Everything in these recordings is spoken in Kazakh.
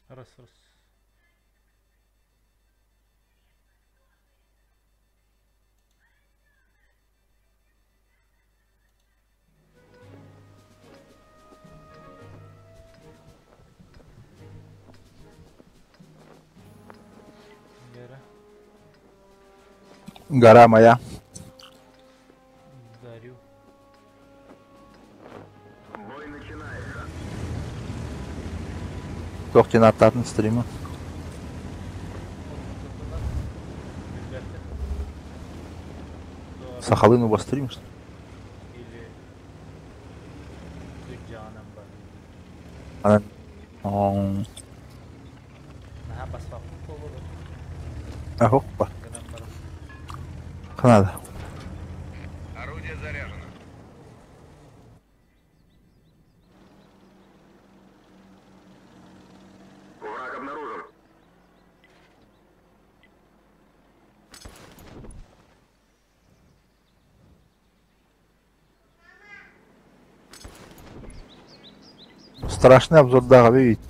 Рас, рас. Гора. Гора моя. Горю. Бой начинается. Тоқтен стрима. Сахалыну бас стримишь? Или Гүджанам бар. Она... Ом, Наха басфақын толы. Ахоппа. Гынан бара. Канада. Орудие заряжено. Враг обнаружен. Страшный обзор, да, видите.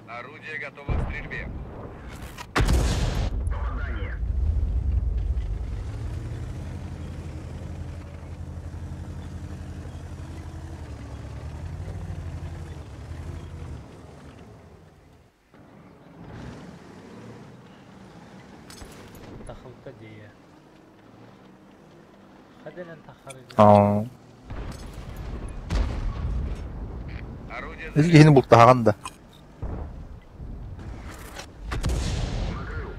Орудие готово к стрельбе. Попадание. Тахылка дея. Хаденен тахарыга. Ом, Орудие Biz заряжено. yeni buldu da. Накрыл.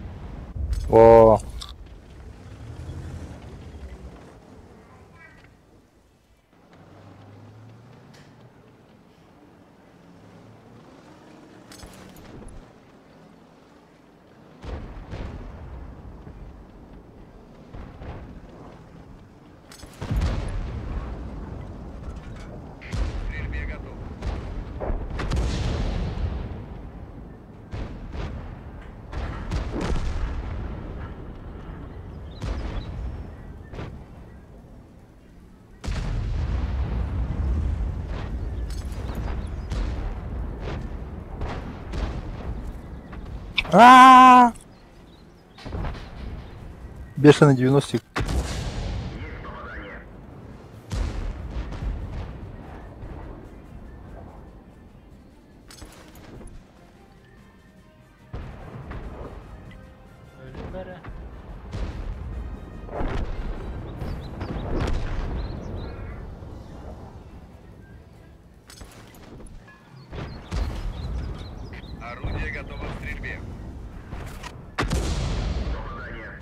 O К стрельбе готов. А! Бешеный 90. Есть попадание. Ölüm bere. Орудие готово к стрельбе. Попадание.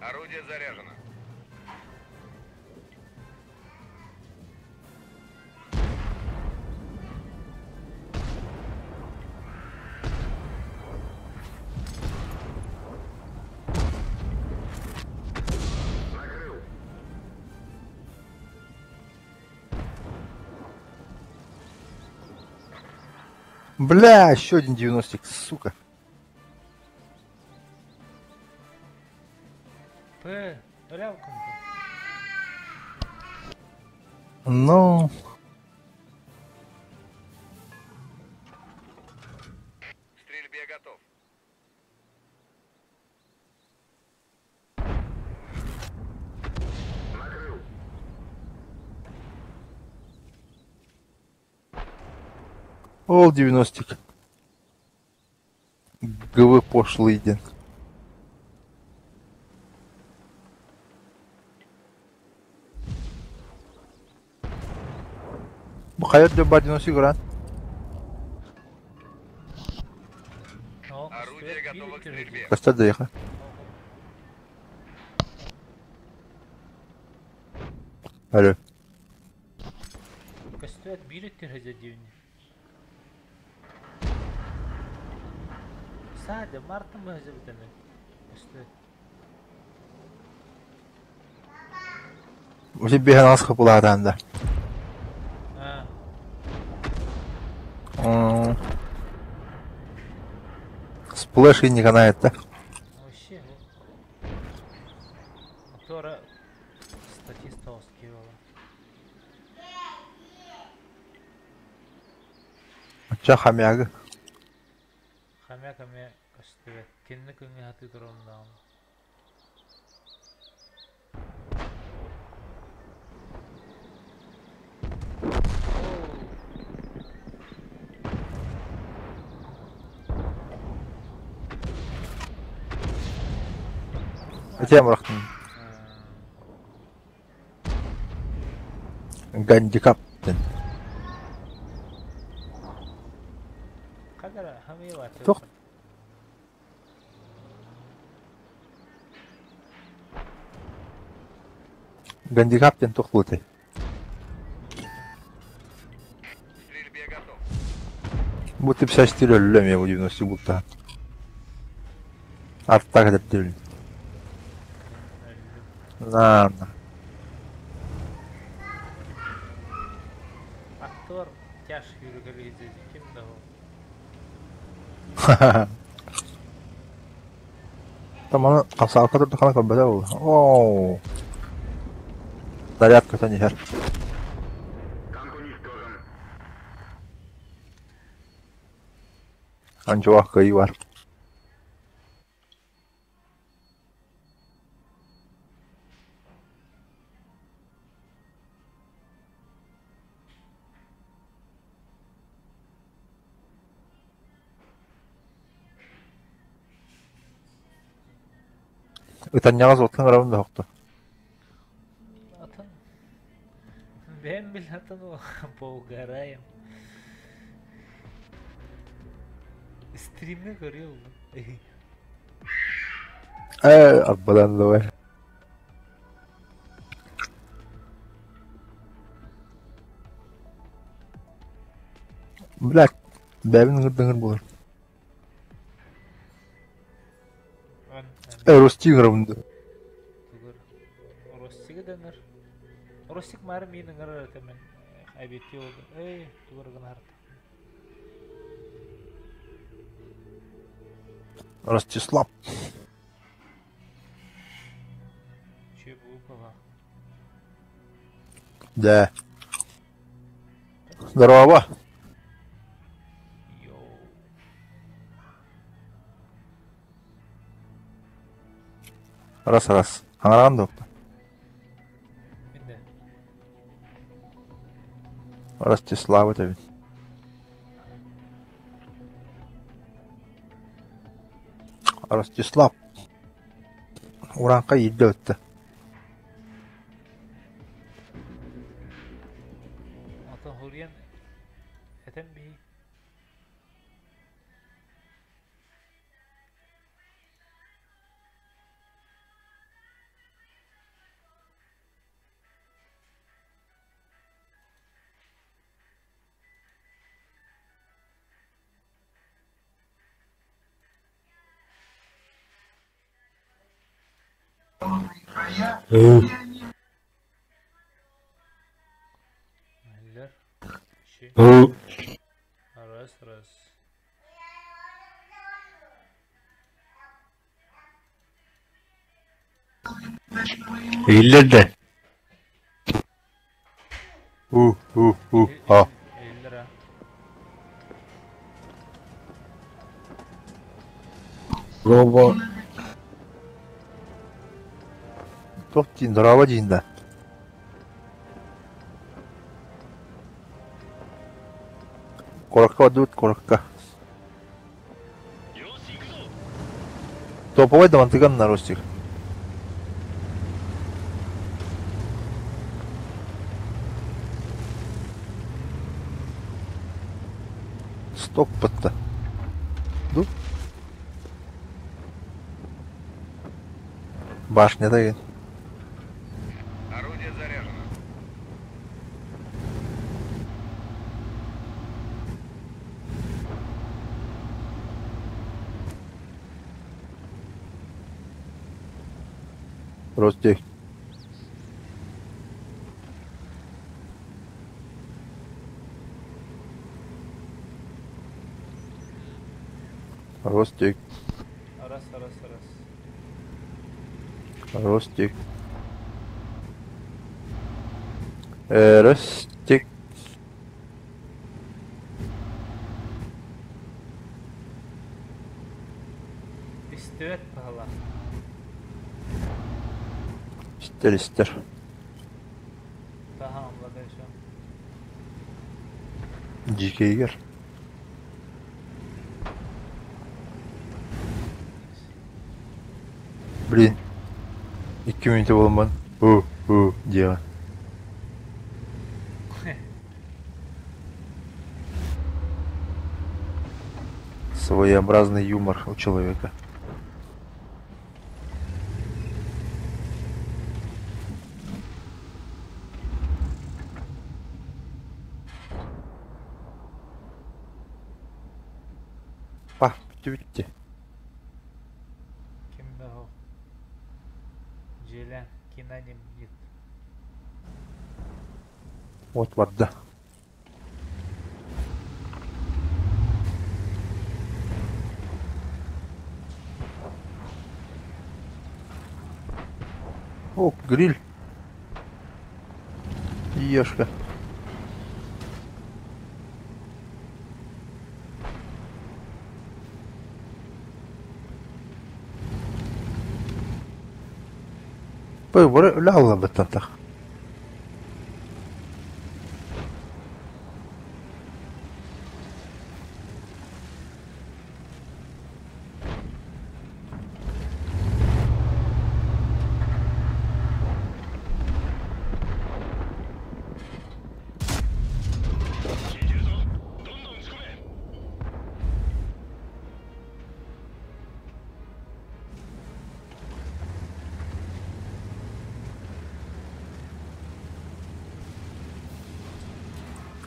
Орудие заряжено. Накрыл. Бля, еще один 90, сука. П. Öyle kanka. Ну, К стрельбе готов. Накрыл. ол 90. ГВ пошлый день. Bu hayat diyor бар 90 гран. Костя доехал. Алло. Костюат билеттер хозяйдевни. Саде, Мартин мы хозяйдевни. Костюат. У тебя нас хапула да. Сплэш и не канает, да? Вообще, мотора статиста оскивала. Ча хамяга. Хамя Костюат. Кенне көнге хаты турумдан. Тем рахтын. Гандикаптен. Кадара хами ватыр. Тох. Гандикаптен тухлуты. Стрельбе готов. Будто 54 ölüm ya bu 90 bulta. Artta kadar değil. Na. Актор тяжкий руководитель. Кем да ол? Там она касалка тут хана кабада ол. Оу. Зарядка-то не хер. Танк уничтожен. Анчуах кайы var. Итаньяга зоттың рауында хоқты. Атын. Ben bile атын o. Поугараем. Стримне görüyor mu? Abbadan da var. Блядь, бәбін ыңыр-дыңыр болар. Ростик рауында. Ростиге дәңір. Ростик мәрі менің ыңыр әтемен. Әбетте oldu. Туғырғын арты. Ростислав. Че букова? Да. Здорово. Йоу. Раз. Аңараған да оқты. Менде. Ростислав өтебін. Ростислав. Уранқа елді өтті. Атын Хуриян әтем бей. Eller. Şey. Раз. Елдерді. Ha. Eller ha. Робо. Топ дейін, дұрава дейін да. Қораққа өт, қораққа. Топовой да мантыган на ростик. Сток бітті. Ду? Башня деген. Орудие заряжено. Ростик. Ростик. Раз, раз, раз. Ростик. Ростик. Пистолет пала. Стелистер. Tamamladı şu an. Дикий. Блин. 2 минуты болмады. Дело. Своеобразный юмор у человека. Bitti. Kimde o? Ceylan, Kinanim git. Вот вода. О, гриль. Ешка. Ляла бы так.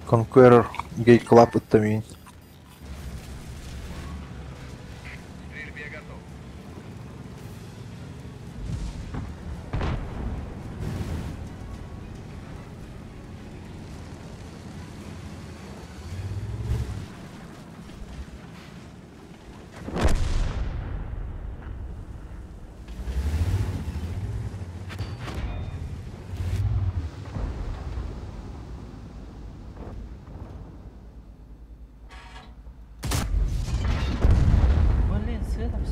Conqueror, Gay Club и Тамин. Стрельбе готов. Блин, сыдым.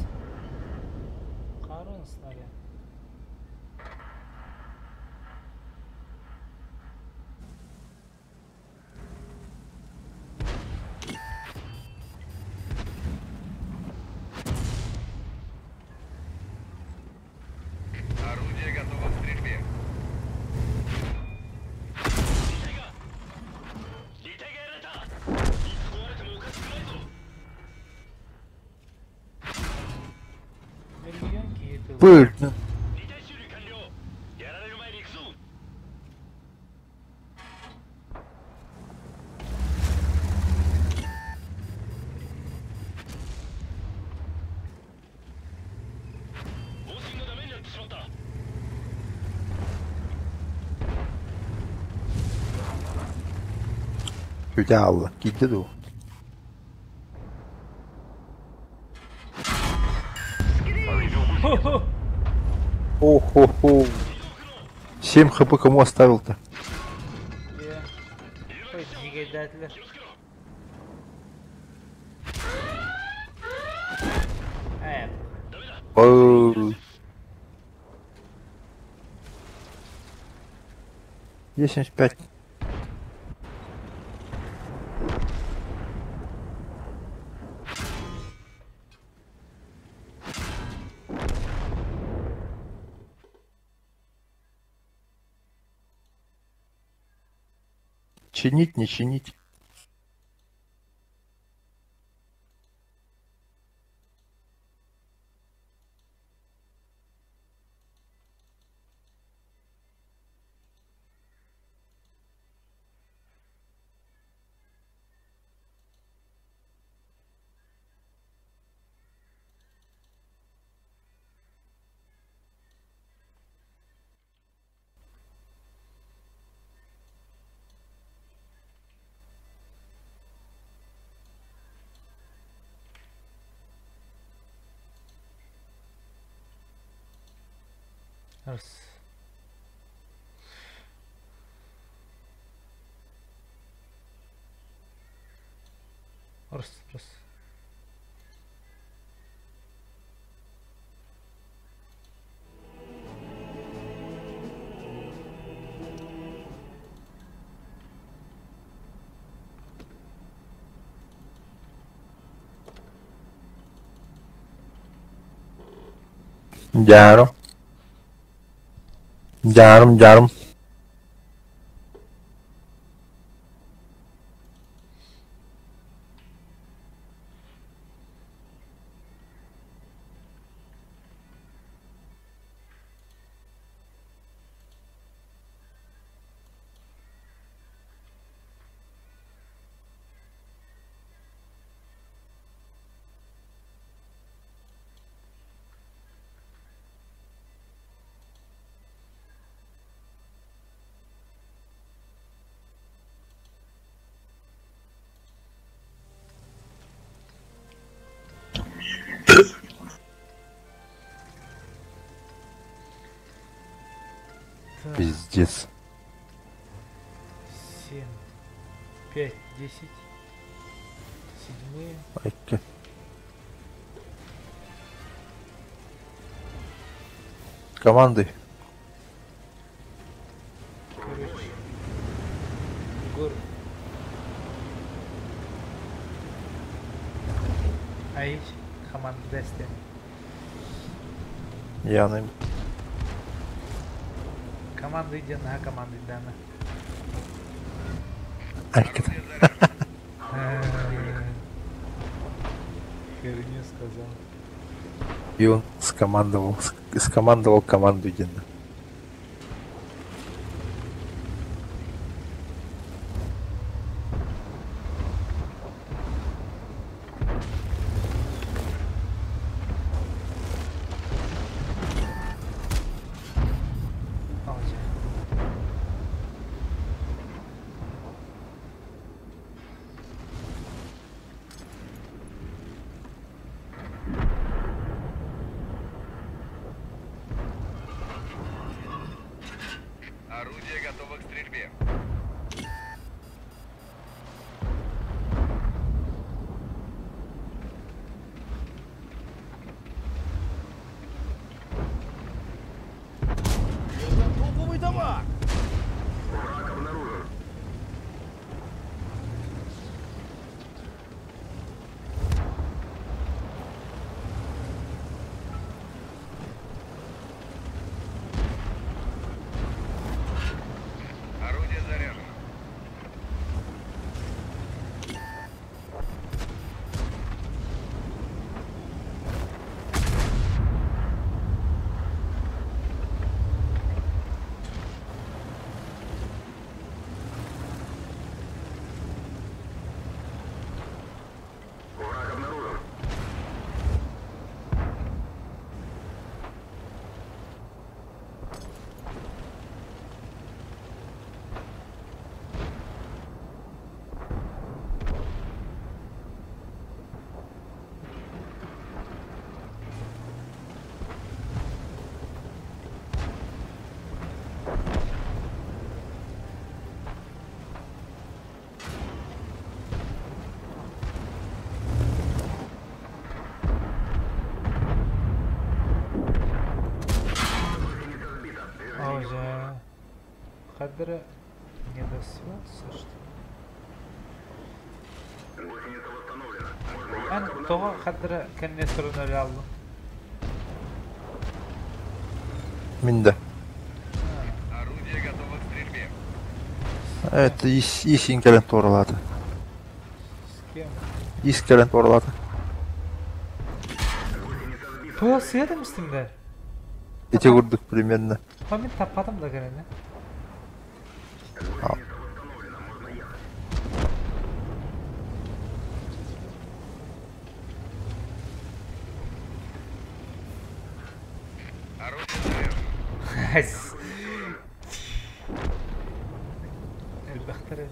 Qarın снаряд. Орудие готово к стрельбе. Bilmiyorum ki yetildi. Пыль. Взял. Киду. О-хо-хо. 7 хп кому оставил-то? Ya. Koy, негодяйlar. Ой. 85. Чинить, не чинить. Рас. Рас. Yarım. Yarım. Так, Пиздец. 7, 5, 10. Седьмые. Айка. Команды. Короче. Егор. Айч. Команда дәстен. Яным. Команда иди на команды дана. Айка. Херню сказал. И он скомандовал команду Дина. Алча. Орудие готово к стрельбе. Топовый товар! Враг обнаружен. Орудие заряжено. Враг обнаружен. Алча. Хадра не досвелся, что ли? Гусеница восстановлена. Можно Ан тоға хадра коннекторын өлі алды. Минда. Орудие готово к стрельбе. Это Исинкелен торлады. С кем? Искелен торлады. Бұл сыйады містіңдер? Эти курдук примерно. Мен таппадым да керені. Орудие заряжено. Элбәхтер.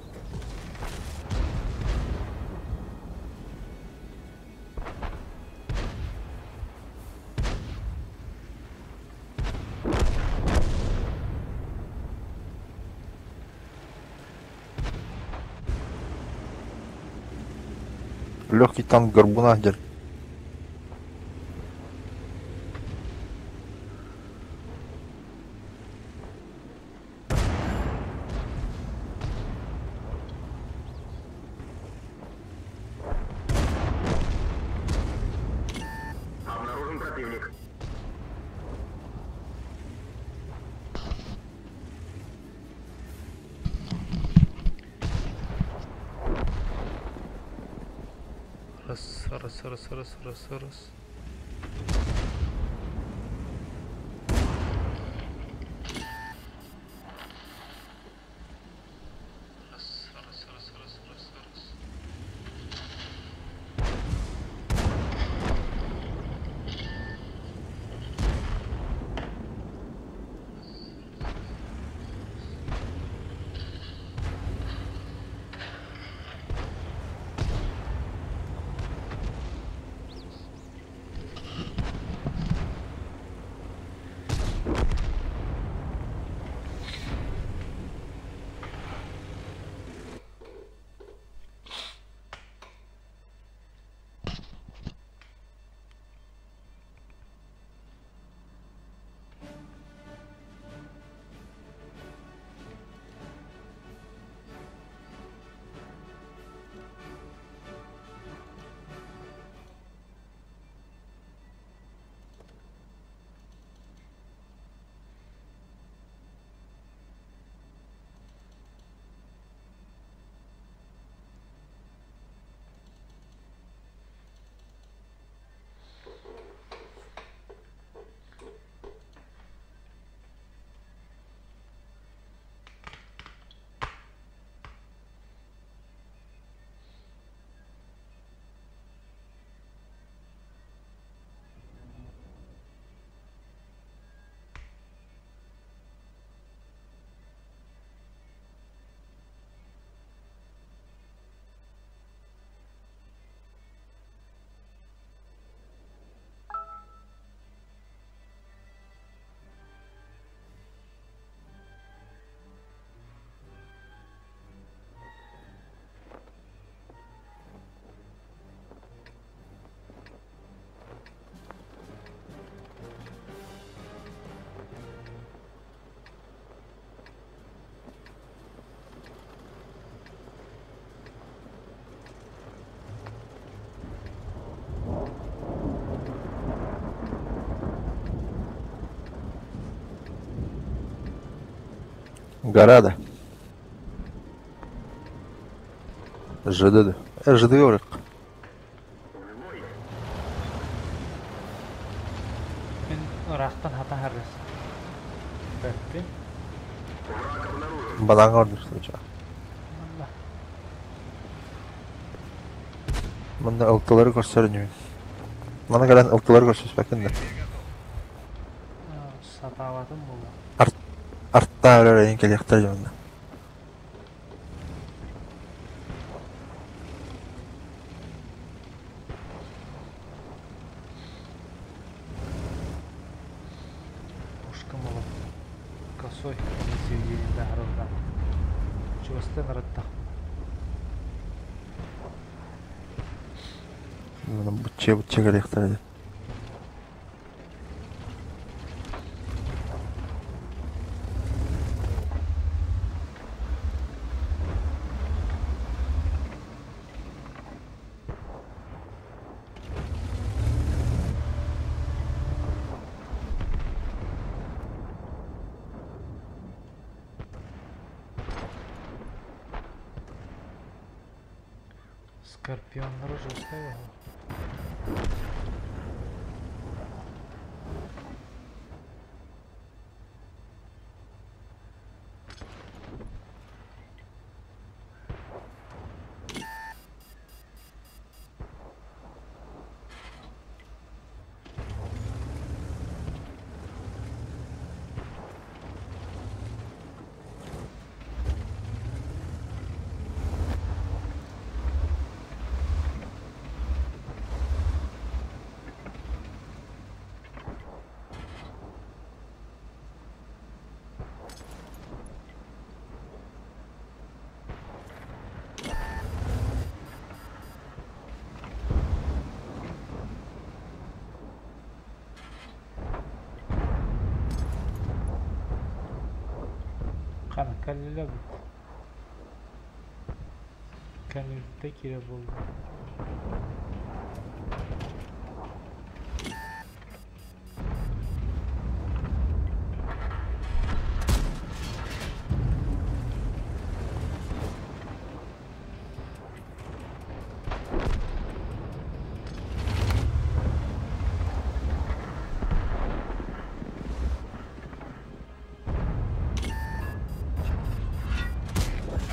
Легкий танк горбуна дер. Обнаружен противник. Раз, раз, раз, раз, раз, раз. Раз, раз, раз, раз, раз, раз. Гора, да. ЖД, да. ЖД говорит. Мен ырақтан хата харрас. Бәттен. Враг обнаружен. Банан говорит, что ча. Алла. Мында ылтылары көрсөрүнү. Мана келен ылтылары көрсөспөкүн да. Сатаватым бұл. Артта өлөрөйүн келектер жөнүндө. Пушка мала. Косой. Севгерин дахарылда. Чувастен рыттақ. Мына бутче келектер да. Скорпиондары жостай бар. Kalile bu. Kanilde kire buldu.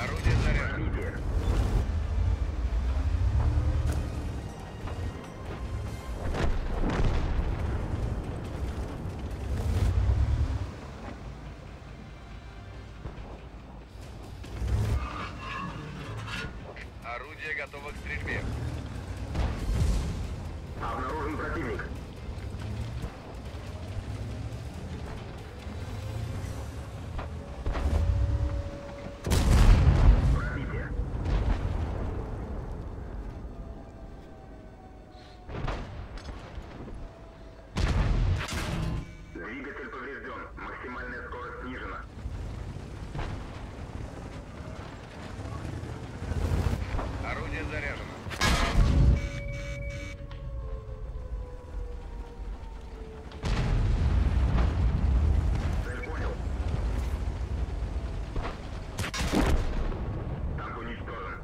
Орудие заряжено. Пробитие. Орудие готово к стрельбе. Обнаружен противник. Пробитие. Двигатель поврежден. Максимальная скорость снижена. Орудие заряжено. Цель понял. Танк уничтожен.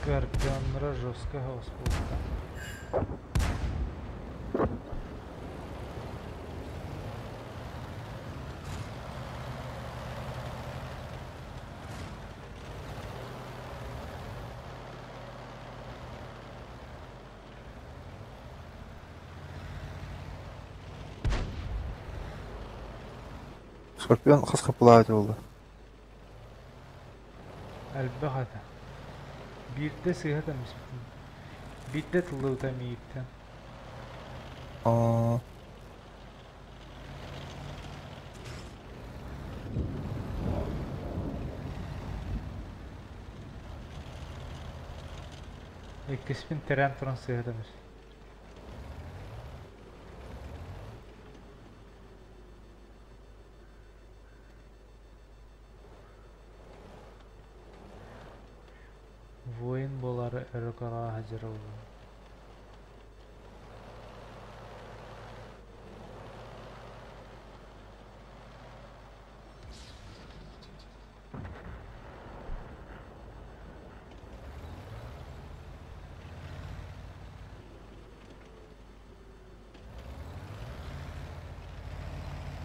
Скорпионра жорсткого спуска. Скорпион қысқы плавать болды. Әлбәғәті. Бирде сыйғат әмес бітін. Бирде тылы ұтамейіптен. Aa, Ekkeспен тәрән тұрын сыйғат әмес. Воин болары өрі қарға хәжір олды.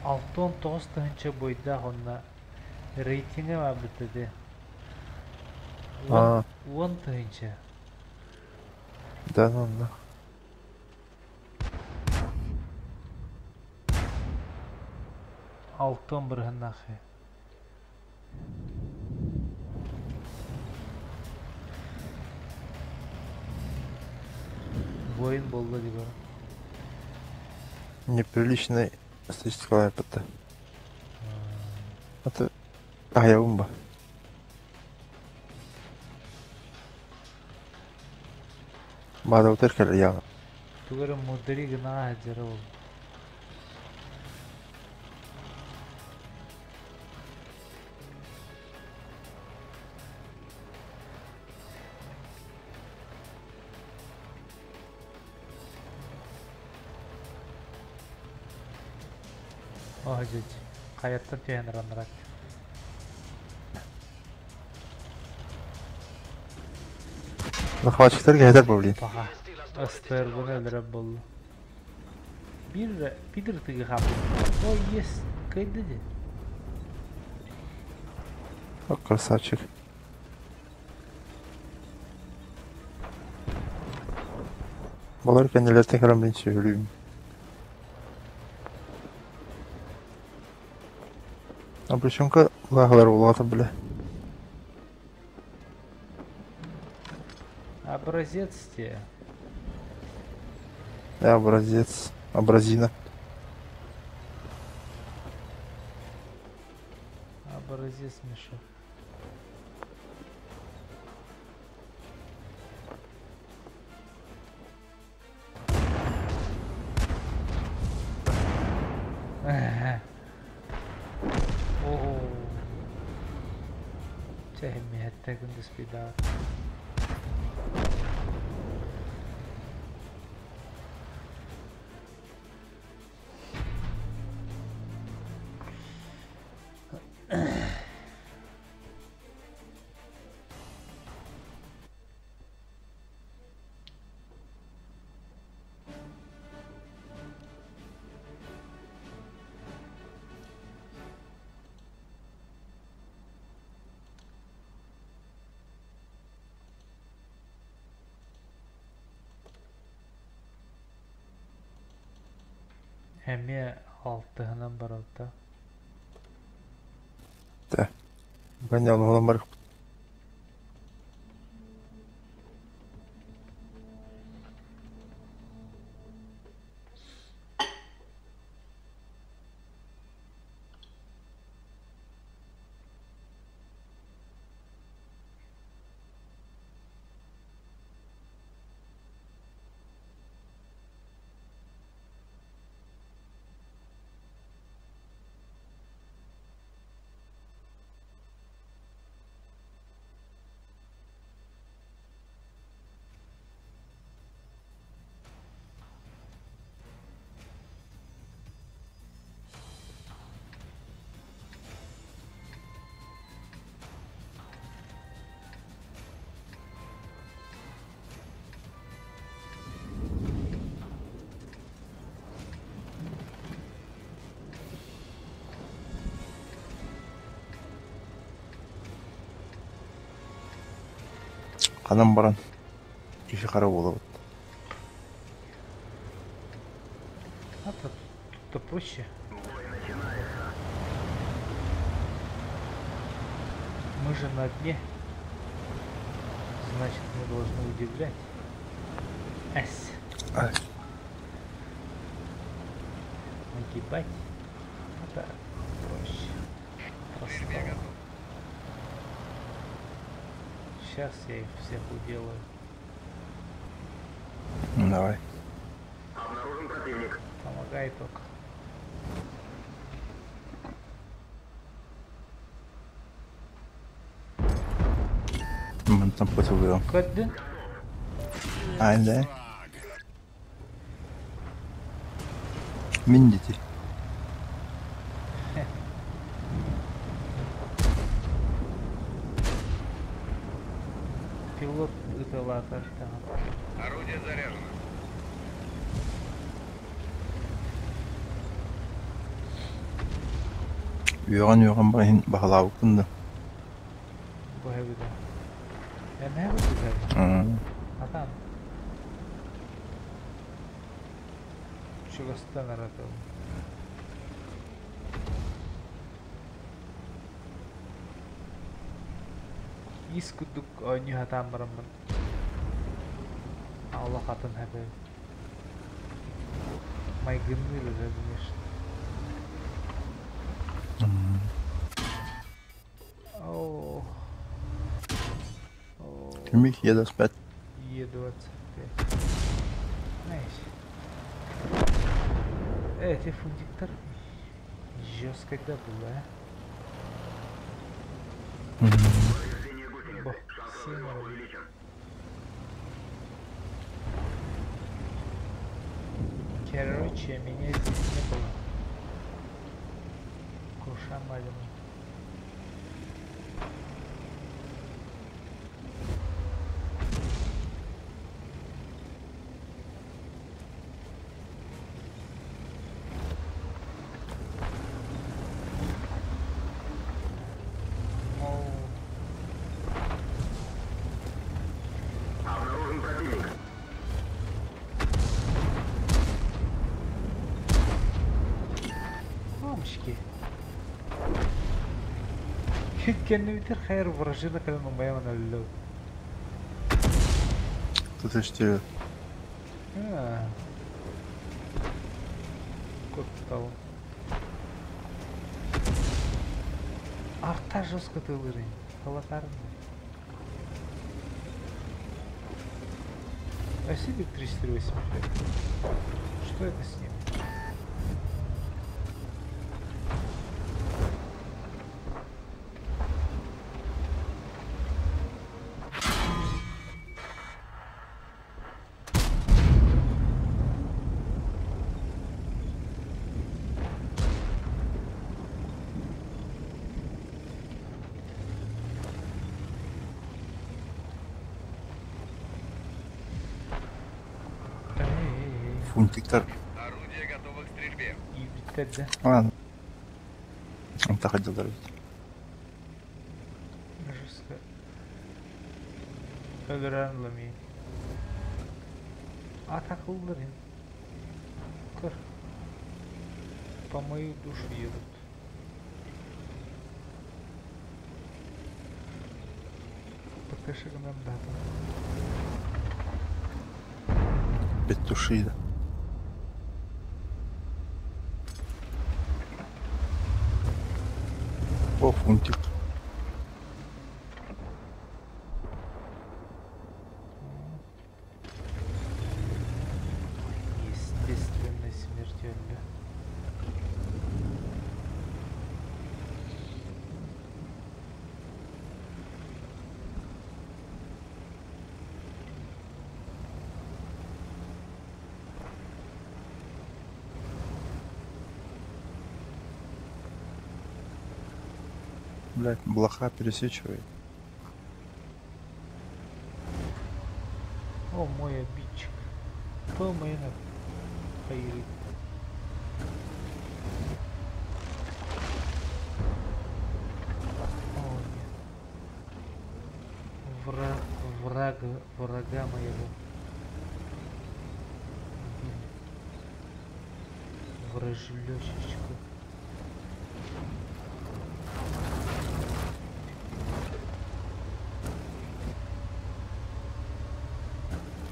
Алтон 9-тыгынчы бойда онна рейтингі ма бітіде. Aa. 10-тыгынчы. да, да. Алтон біргін нақы. Воин болды деп бар. Неприличный статистикалар бітті. Это аяғым ба? Бада өтер кәлі яғы. Тугары мудри гына ажырыл. О, жеж. Каяттан түйен ранрак. Захватчиктер келер бұл дейін. Паха. Астер bunu öldürüp buldu. Bir tıgı kapı. O yes. Kaydı de. О, красавчик. Балар кәнелерден кірамден сөйлеймін. А причем-ка лағылар олады біле. Образец те. Образец. Образина. Образец мешок. Ого. Чехми хаттагын диспида. Әме алтығынан бар алда. Да. Бәне оған бар. Қанам баран. Кеше қара болып. Тут проще. Мы же на дне. Значит, мы должны удивлять. Эс. Нагибать. Это проще. Просто. Сейчас я их всех уделаю. Давай. Обнаружен противник. Помогай только. Мен там против вырыл. Кодды? Айда. Мен дети. Пилот ытылатар там. Орудие заряжено. Үйған байын бағалау күнді. Bu evde. Ne yapıyorsun? Adam. Şu gasıdan aratalım. Искудук ойню хатам барамын. Allah хатын хәбе. Майгынны да, конечно. О. Für mich hier das Bett. Е25. Знаешь. Эти фундиктор жестко да было, Повреждение гусеницы. Бо, Шанс сильно. разрыва увеличен. Короче, меня здесь не было. Куша маленькая. Обнаружен противник. Мамочки. كان بيدير خير برجلنا كان ما يمنع اللو. Тут еще Кот стал. Арта жестко ты вырый. Холотарный. А себе 385. Что это с ним? фунтиктор. Орудие готово к стрельбе. И тогда Ладно. Он так хотел дорогить. жестко. Öldürenlemi. Атакылдырын. Кыр. По мою душу едут. ПКшигнан дата. Петушида. О, фунтик. Естественно, смертельно. Блять, блоха пересечивает. О, мой обидчик. Кто мой на Хайри? О, нет. Врага моего. Вражлёщичка.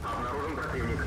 Обнаружен противник.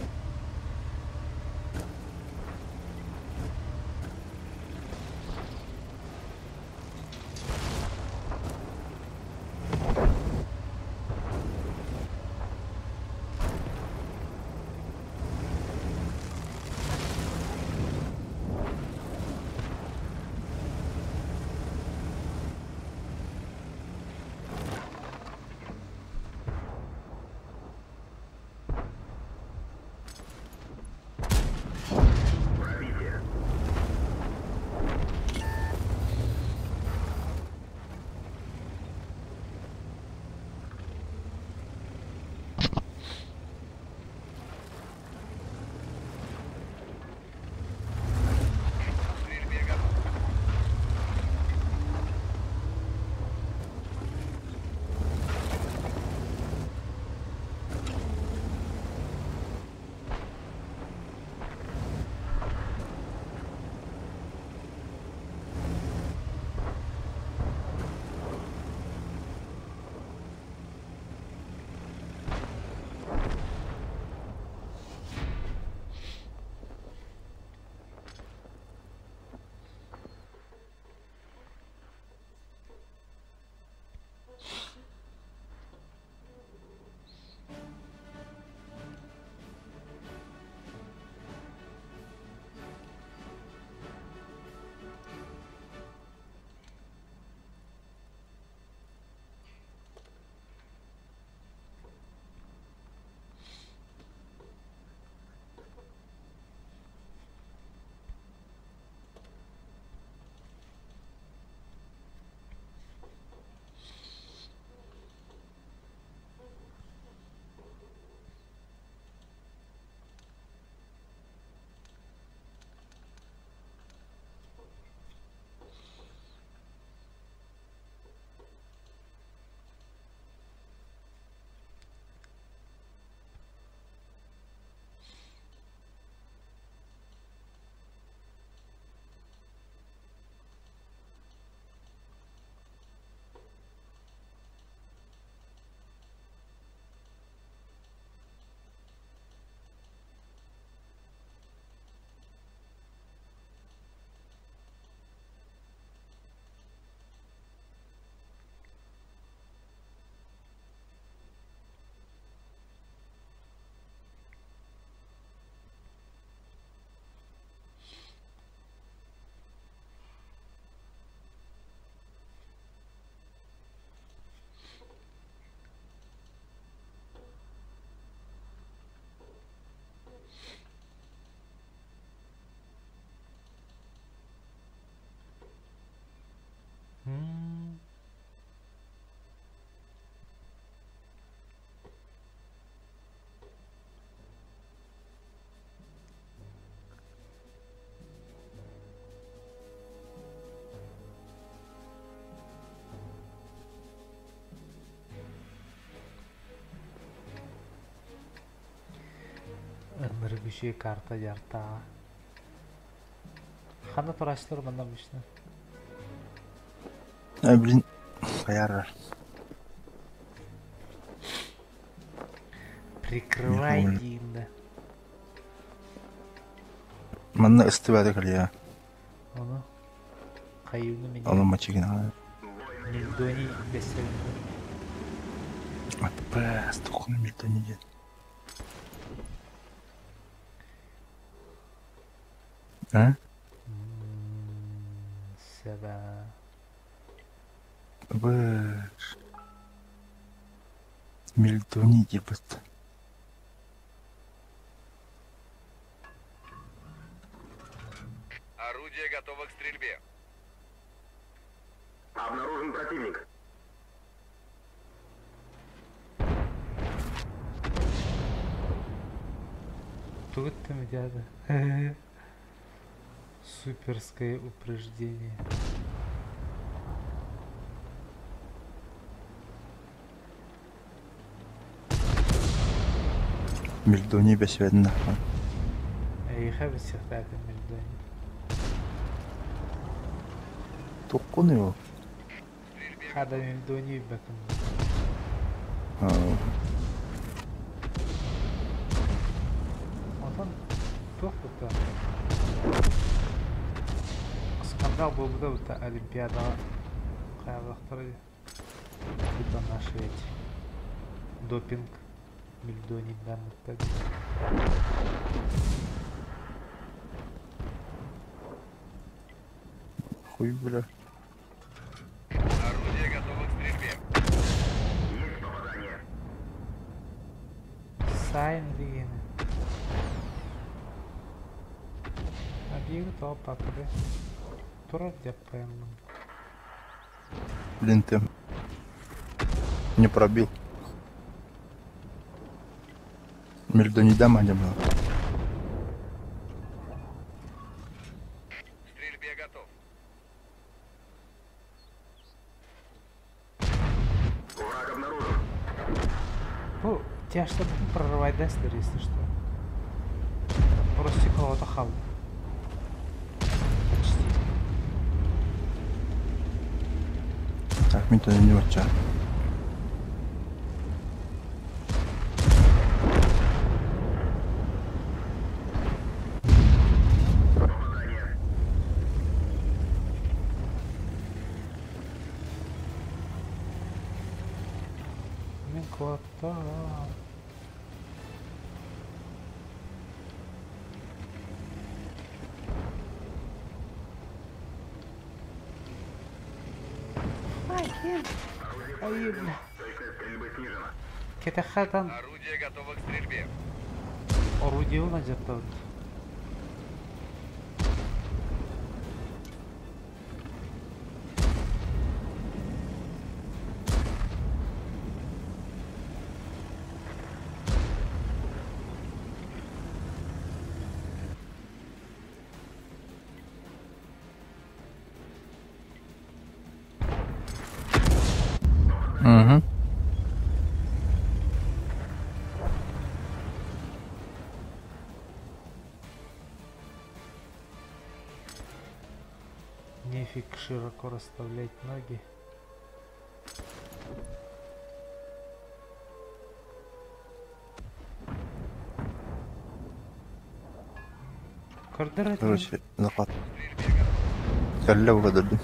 Энергия карта ярта. Хана турашылар мында бишне. Блин, қаяр. Прикрывай Не помню. дейінді. Мында ысты бәді кілия. Оны қайуыны мен Оны мачигін ағай. Мельдони бесерінде. Бәс, тұқыны мельдони дед. А? Сәбә. Бәш. Мельдони дебіт. Орудие готово к стрельбе. Обнаружен противник. Тут там дядя. Суперское упреждение. Мельдони бәс бәдін. يخاف استخدام الميداني. Тұқыны ол. هذا ميداني بكم. Ondan to'xta. Скандал был бы это Олимпиада. Qayerdadir. Это наши эти. Допинг. Мельдоний данных. Хуй, бля. Орудие готово к стрельбе. Есть попадание. Сайн дегені. Объект опапады. Тұрар деп қоямын. Блин, ты не пробил. Мельдони дама не было. К стрельбе готов. Враг обнаружен. Ну, тебя что-то прорывать Дестер, если что. Просто кого-то хал. Почти. Так, мне туда не вача. Попадание. Микота. Ай, бля. Точность стрельбы снижена. Кетахатан Орудие готово к стрельбе. орудие надето. Угу. Нефиг широко расставлять ноги. Кордер это Короче, захват. Кәллә угадырдым.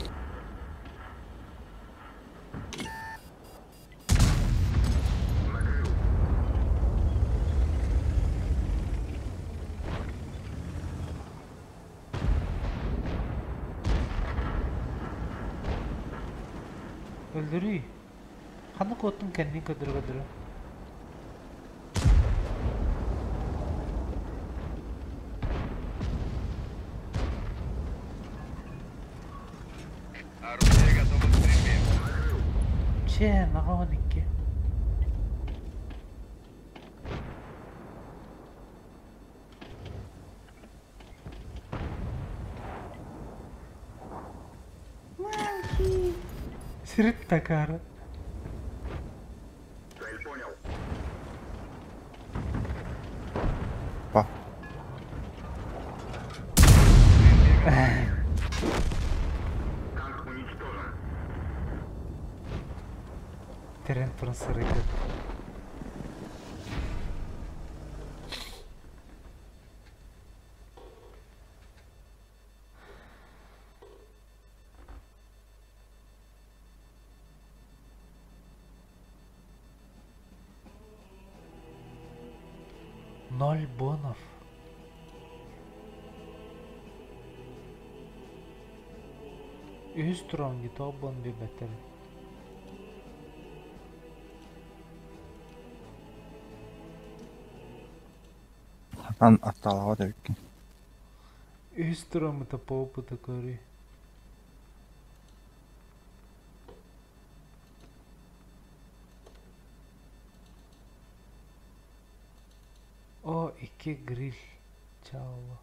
öldürüyor. Kanı kottun kendini kadar. Орудие готово к стрельбе. Че, нагоники. Мамки. Сирит такара. Цель понял. Па. 0 бонов. Үз турам гит обон би бетер. Ан атталава деп екен. Үз турам та по опыта кори. О, iki grill. Чао.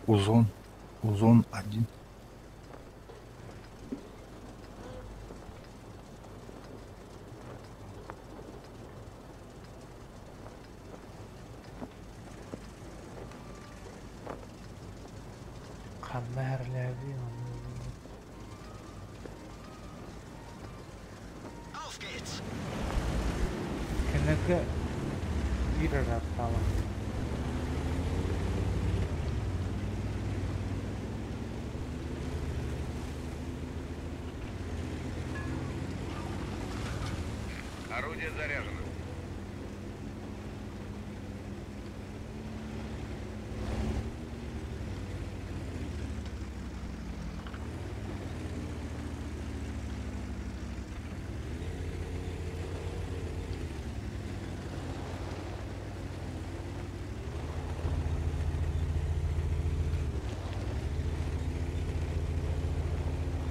Узон 1. Kamerlerdi. Auf geht's! Kenaka bir arattama. Орудие заряжено.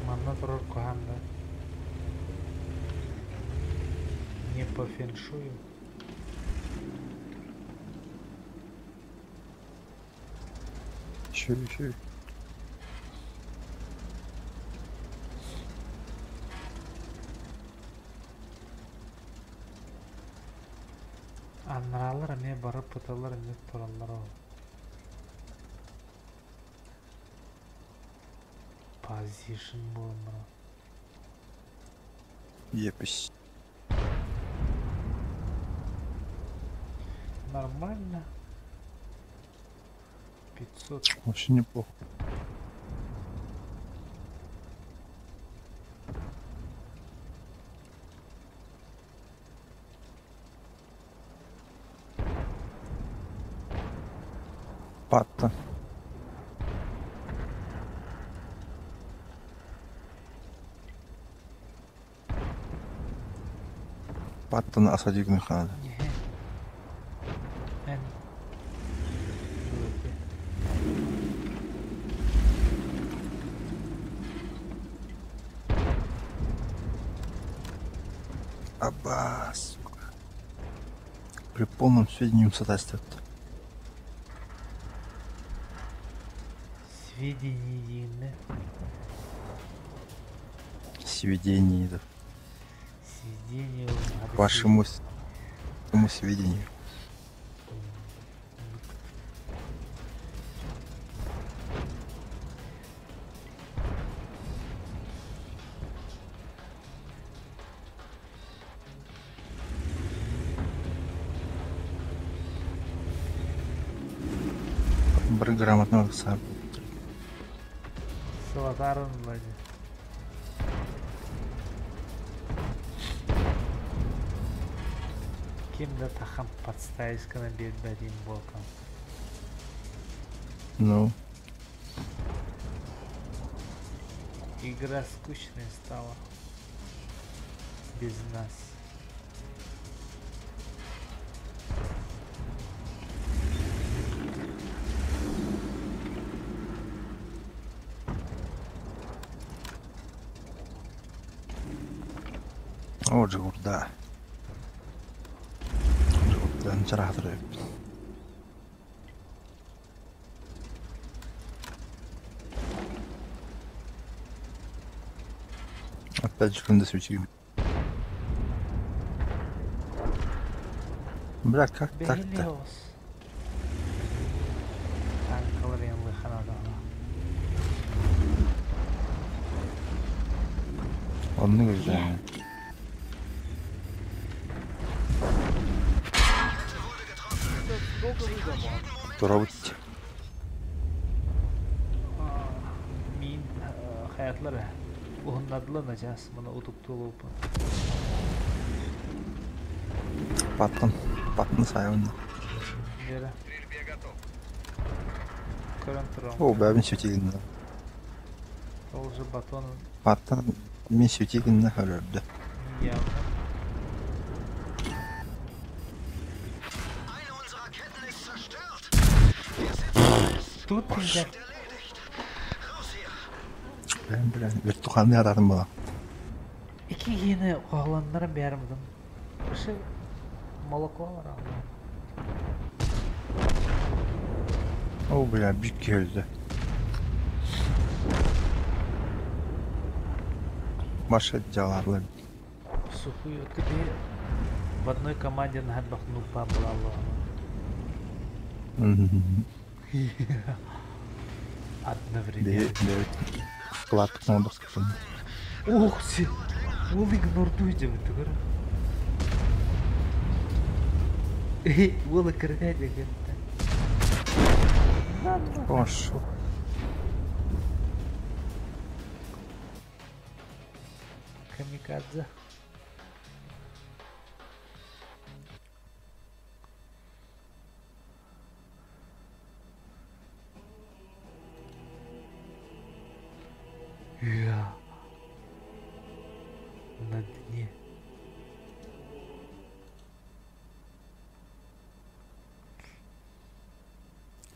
Манна турар коханда. Не по феншую. Şöyle. Анралар не барып пыталар не туралар ол. Позишн болмыр. Епись. Нормально. 500. Вообще неплохо. Патта. Паттаны асадик механада. Мен. Аба, сука. При полном сведении соответствует. Сведения. Сведение, да. Сведения. Вашему сведению. Бір грамотного сап. Салатарын вроде. Кем-то тахам подставить на бед дадим боком. Ну, Игра скучной стала. Без нас. О, жигурда. Жигурдан жарахтырып. Опять же, фонда свечи. Бля, как так-то? Бейлиос. Танкалар yanlı kanada. Onu göreceğim. Durabıt. Min hayatları uğunladılanacağız. Buna utuktu olup. Battın. Battın sayımında. Yere. Стрельбе готов. Kırıntırım. О, бәрін светегінді. Olcu batonun Battın. Мен светегінді өлірді. yavrum. Tut diyecek. Ben білем. Вертуханды арадым бала. İki yeni oğlanların bir yarımdım. Şu молоко var ama. О, бля, büyük geldi. Başka calarlar. Сухую. Ты в одной команде на Бахнупа была. Одновременно. Кладық мондық скажем. Ух ты! Ол игнордуйте вы тугар. Ол кірді деген. Hoş. Камикадзе. Я на дне.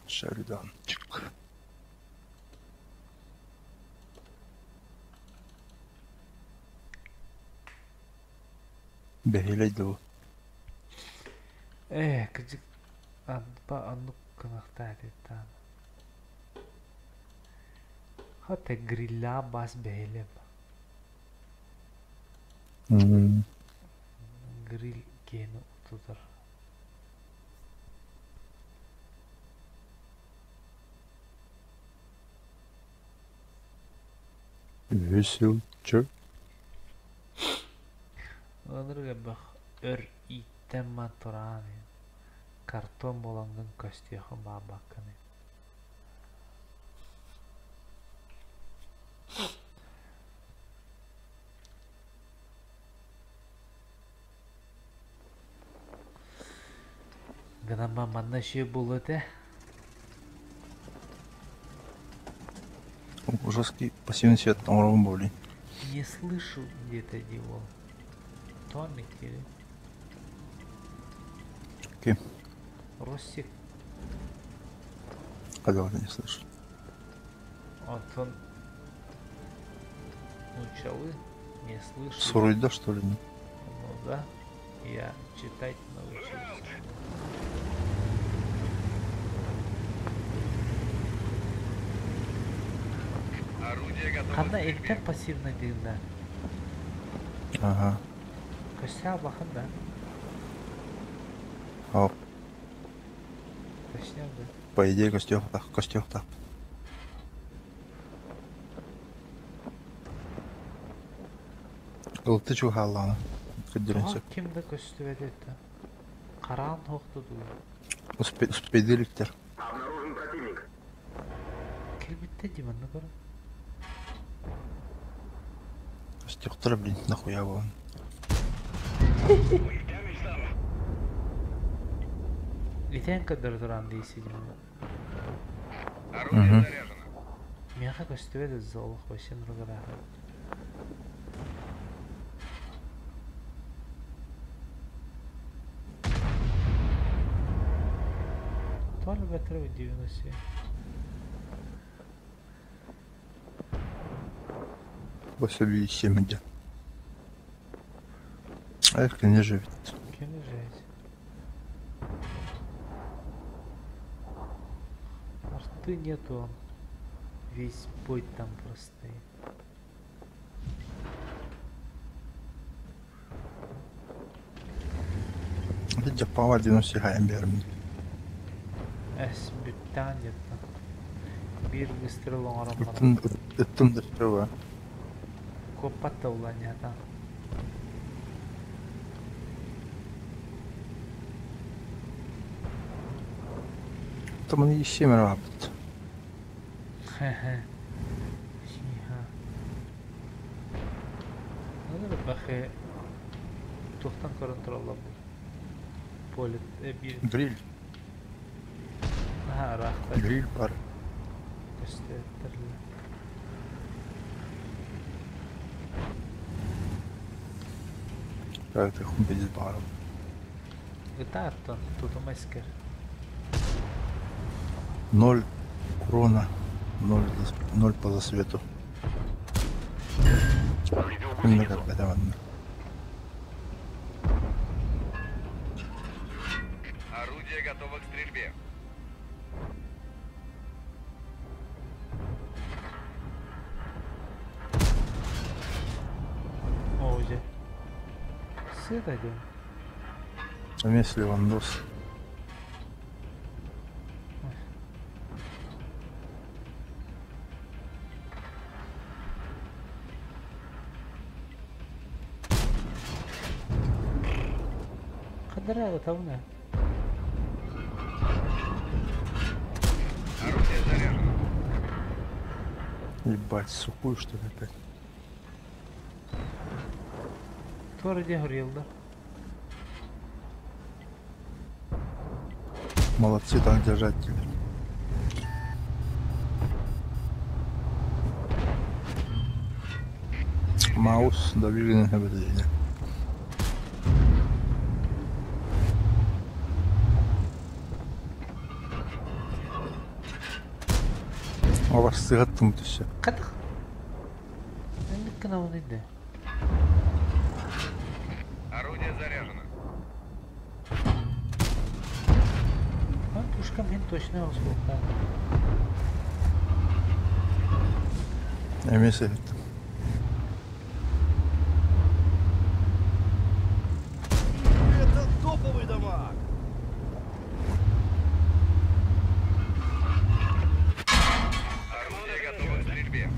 Şuradan çık. Behleydi bu. Кыжык анук кынактайды там. Хотя грилля бас бейлеп. Гриль кені утудар. Веселче. Onurga bak ör itten matoran. Karton bolangın köstüyakın bana bakın. Gınamba manna şey buludu. Жесткий пассивный свет на уровне боли. Не слышу где-то его. Томик или Окей. Ростик. Когда не слышу. Вот он началы, не слышу. Суруйда, что ли? Ну да, я читать научился. Орудие готово. Қанда электр пассивный деймді. Ага. Көстіға бақын да. Hop. Точнее, По идее, костюх так, костюх так. Ылты чухалланы. Көддеренсек. Кімді көсті ведетті? Қарағын тоқты дуы. Успейдиликтер. Обнаружен противник. Келбетті деймінді көрі. Костюхтар, блин, нахуя вон. Летен кадыр тұран дейсі деймінді. Орудие заряжено. Меха көсті ведет золық вообще нұрғыр ағы. Тоже бәтірі өдеуіні сүйі. Басаби семьдя. Эх, не живет. Кені жесть. Арты нету, он весь бой там простые. Видя павадину сигаем берем. Әс бүттен етті. Bir выстрел оңарам бара. Ыттын дыртыва. Копатта улан ята. Там они еще работают. Хе-хе. Шиха. Надо бахе. Тоқтан көрін тұралап. Полет. Bir. Гриль. Ha, рахта. Гриль бар. Gösterdiler. Как ты хум без баров. Гитартон. Тут у майскер. 0 урона. 0 по засвету. Хуйня какая-то ладно. Орудие готово к стрельбе. O уже. Сыт один. А если Левандос? Кадра готовна. Орудие заряжено. Ебать, сухую что ли опять? Тоже где горел, Молодцы так держать тебя. Маус добили на ГБД. А вас сыгаттым все. Кадах. Енді кіна оны еді. Орудие заряжено. А, пушка мен точно осколка. Эмес evet. Это топовый дамаг! Орудие готово к стрельбе.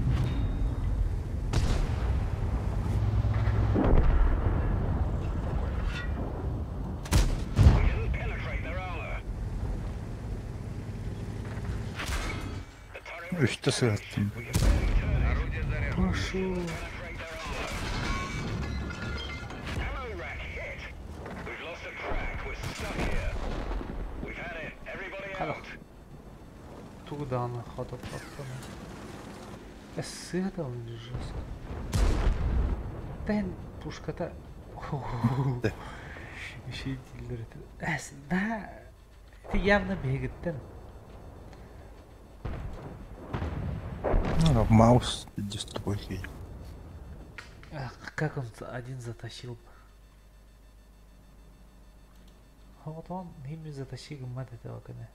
Üçte sığattım. Орудие заряжено. Пошел. Кадах. Тугданы хатып каттаны. Сыгда он жестко. Тен пушката. Да. Мешителдер это. Да. Ты явно бегеттен. Ну, маус дестройки. Ах, как он один затащил? А вот он ими затащил мат этого коня.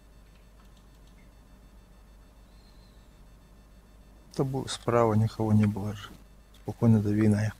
Это было справа никого не было же. Спокойно дави на их.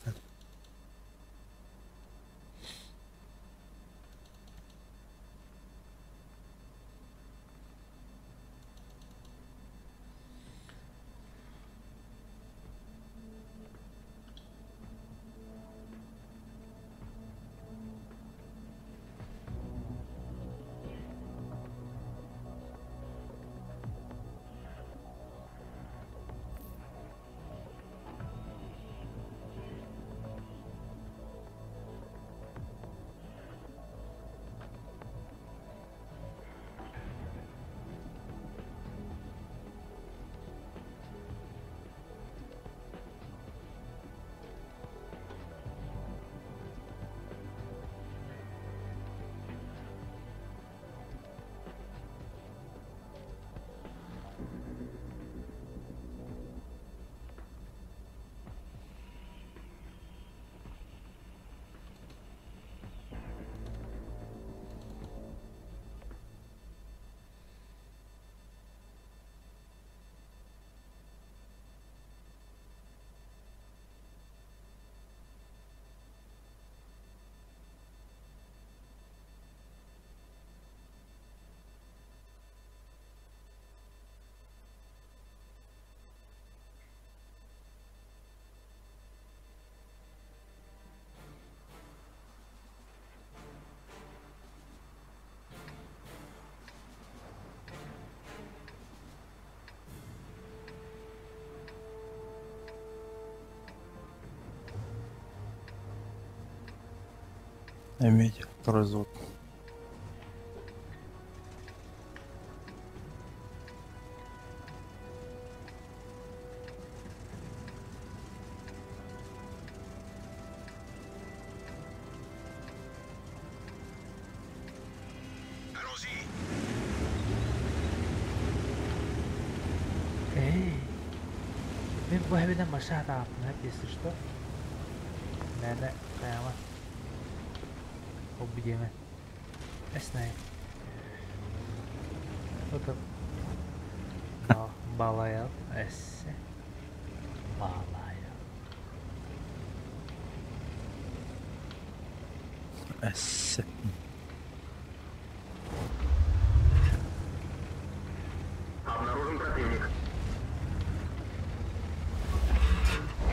Медиа, второй звук. Эй, мен бұхабеден баша атағапын, әпесі что? Мәні қаяма. Ол бідеме. Әснай. Отып. Балайал, әсі. Балайал. Эссе. Обнаружен противник.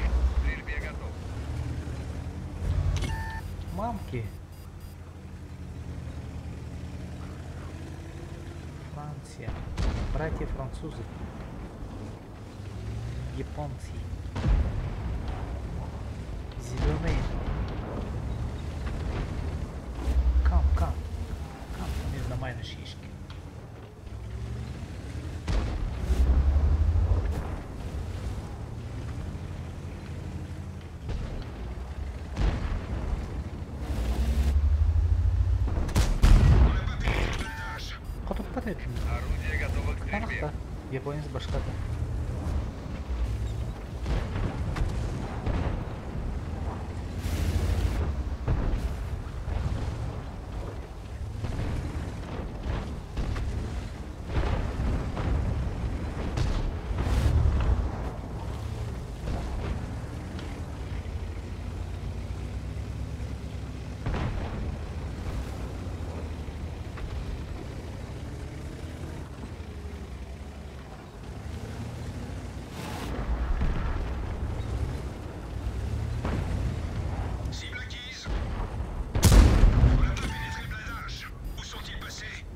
К стрельбе готов. Мамки. Франция. Братья французы. Японцы. Зеленые. Кам. Между майна шишки. Катып этим. Орудие готово к стрельбе. Тамақта. Японец башқада.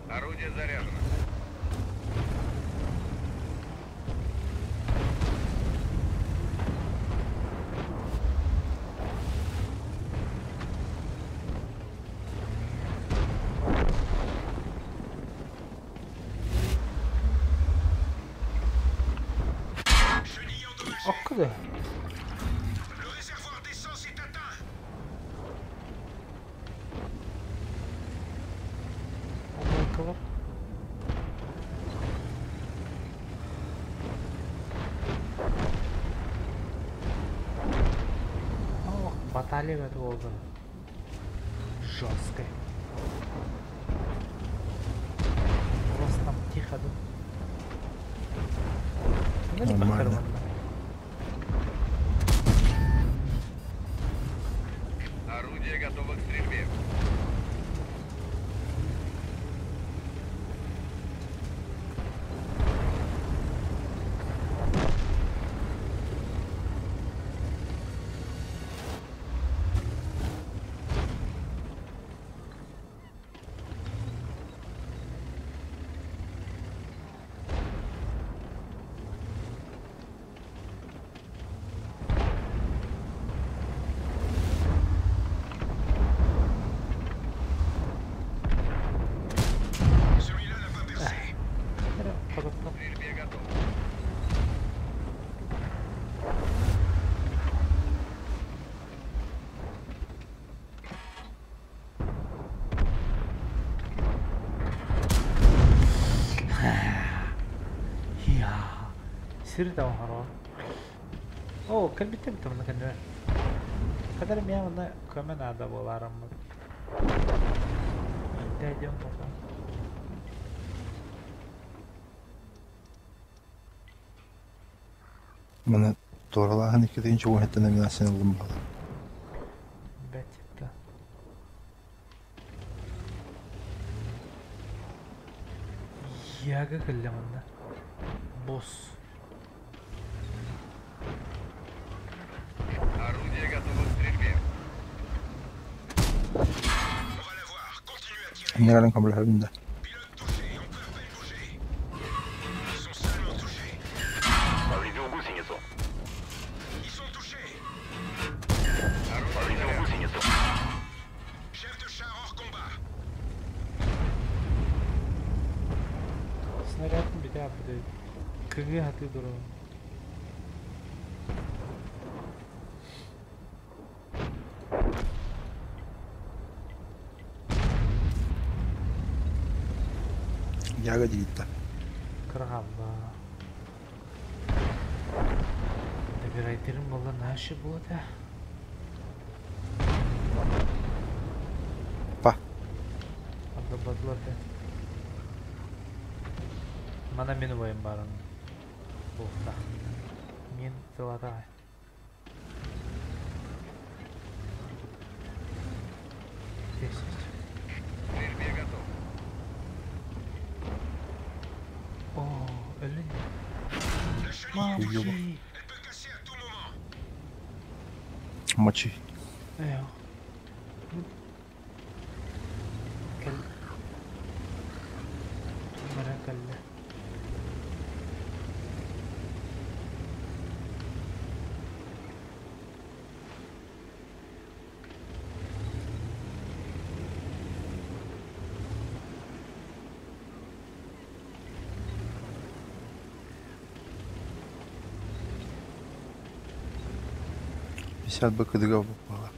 Орудие заряжено. Аққыды. Облакалар. Баталия это болды. Жесткая. Просто там тихо. Ну, не Нормально. похоже. Орудие готово к стрельбе. К стрельбе готов. يا سيرت او حرام او كان bitti bunu kendime kadarım ya bunda komen ada bolarım mı ne diyorum bakalım Мене туралахан иккидинчи уһетта номинацияны алдым бала. бәтетті яғы кілі мұнда босс Орудие готово к стрельбе. Эмне гален камыл хабинде. Повредил гусеницу. Орудие заряжено. Шеф Kayaknya hati dulu. Ягоди gitti. Kırgamba. Bir aytırım valla naşı bu da. Pa. Abda badladı. Mana meni boyum barın. Bufta. Men tılada. К стрельбе готов. О, ölün. Uyuyor bak. Mamki. Maçı. Eyo. Gel. Merak elle. Пятьдесят быкадыгов попало.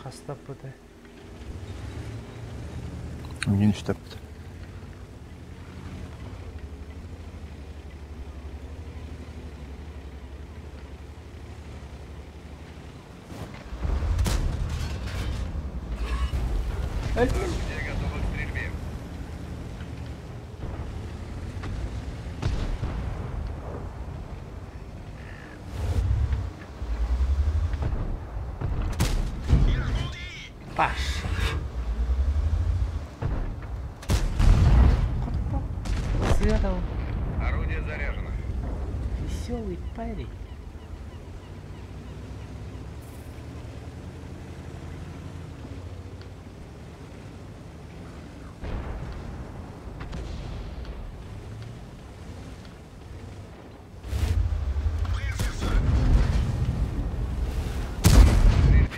Hasta bu da. Мне не штаб-то. Орудие готово к стрельбе. Baş. Сыра он. Орудие заряжено. Веселый парень.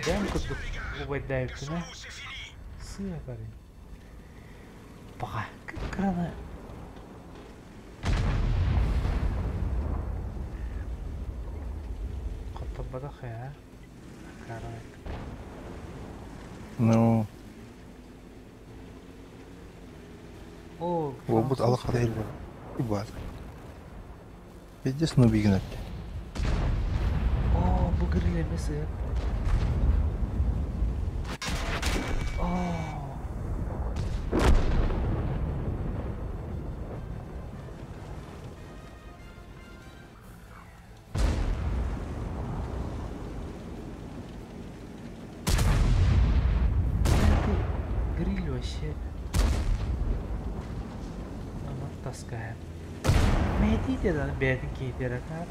Прям как убайдаются, да? Сыра парень. Пока. Как она... Коттобада хая. Карай. Ну, О, ол бұд ала қадай бар. Бар. Пиздец нубигін өтті. О, bu grillemesi. Oo. Это гриль вообще. Она таскает. Медите, да, бедный кейтера, корова.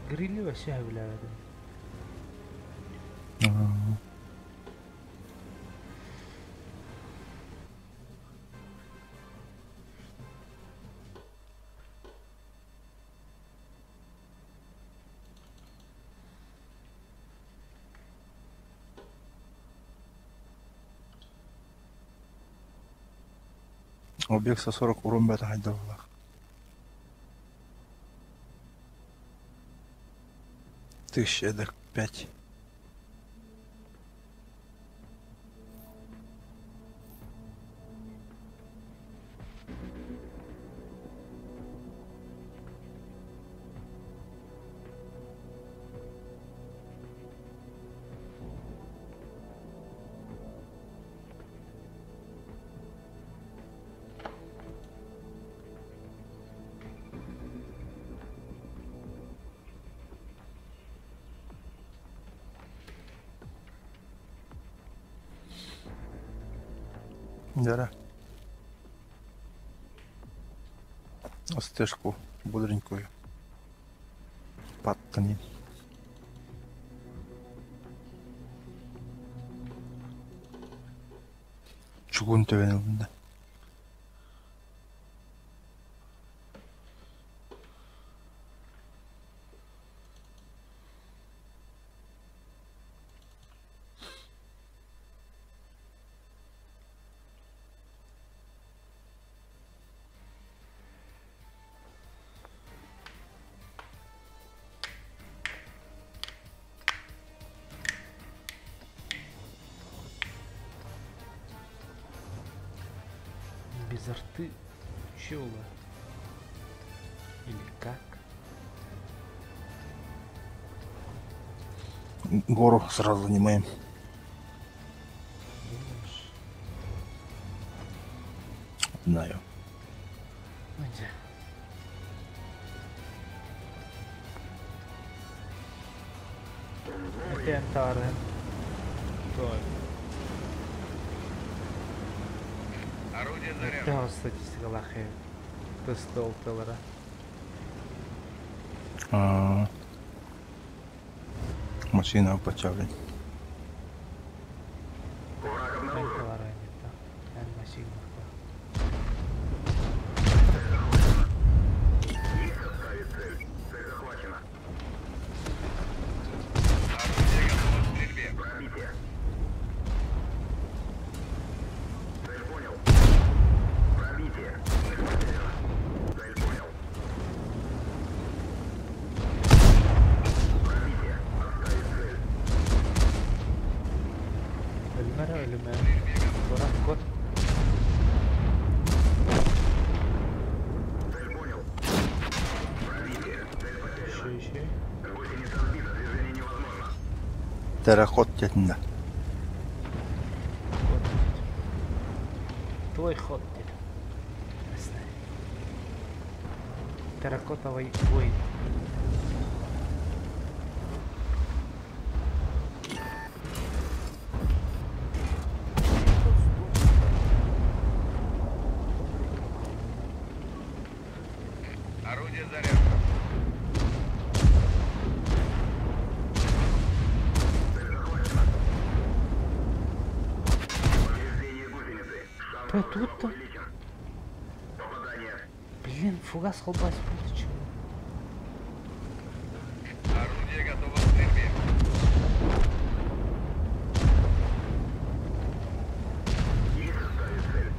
Grilli вообще bilemedim. Объект 140 урон бәті қайда болақ. Тысяча эдак 5. Дара. Стежку бодренькую. Паттани. Чугун төбенелдинде. Из рты чего? Или как? Гору сразу занимаем. Думаешь? Знаю. Ну где? Это антары. Так. Орудие Да, заряжено. статистика лахи. Пистол пилора. А, машина почали. Враг обнаружен. Пилора не то. Эмма сигма. Есть оставить цель. Цель захвачена. Орудие готово к стрельбе. Пробитие. Цель понял. Пробитие. Цель потеряна. Цель понял. Пробитие. Отставить цель. Ölümer ölümer. Korak kod. Цель понял. Пробитие. Цель потеряна. Şey. Гусеница сбита. Движение невозможно. Террахот тетна. Kod. Твой ход теперь. Не знаю. Терракотовый воин. Орудие заряжено. Цель захвачена. Повреждение гусеницы. Шанс Да взрыва тут-то. увеличен. Попадание. Блин, фугас колбас получил. Орудие готово к стрельбе. Есть оставить цель.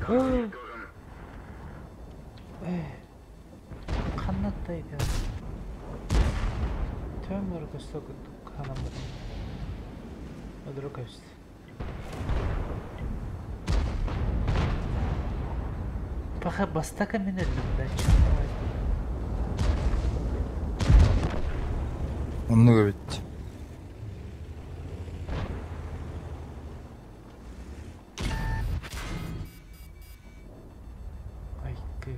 Уничтожен. Kanatdaydı. Tömür gösterdi kanamı. Ödürü kaçtı. Paha bastaka mineldim ben çıkmadım. Много ведь. Ay kı.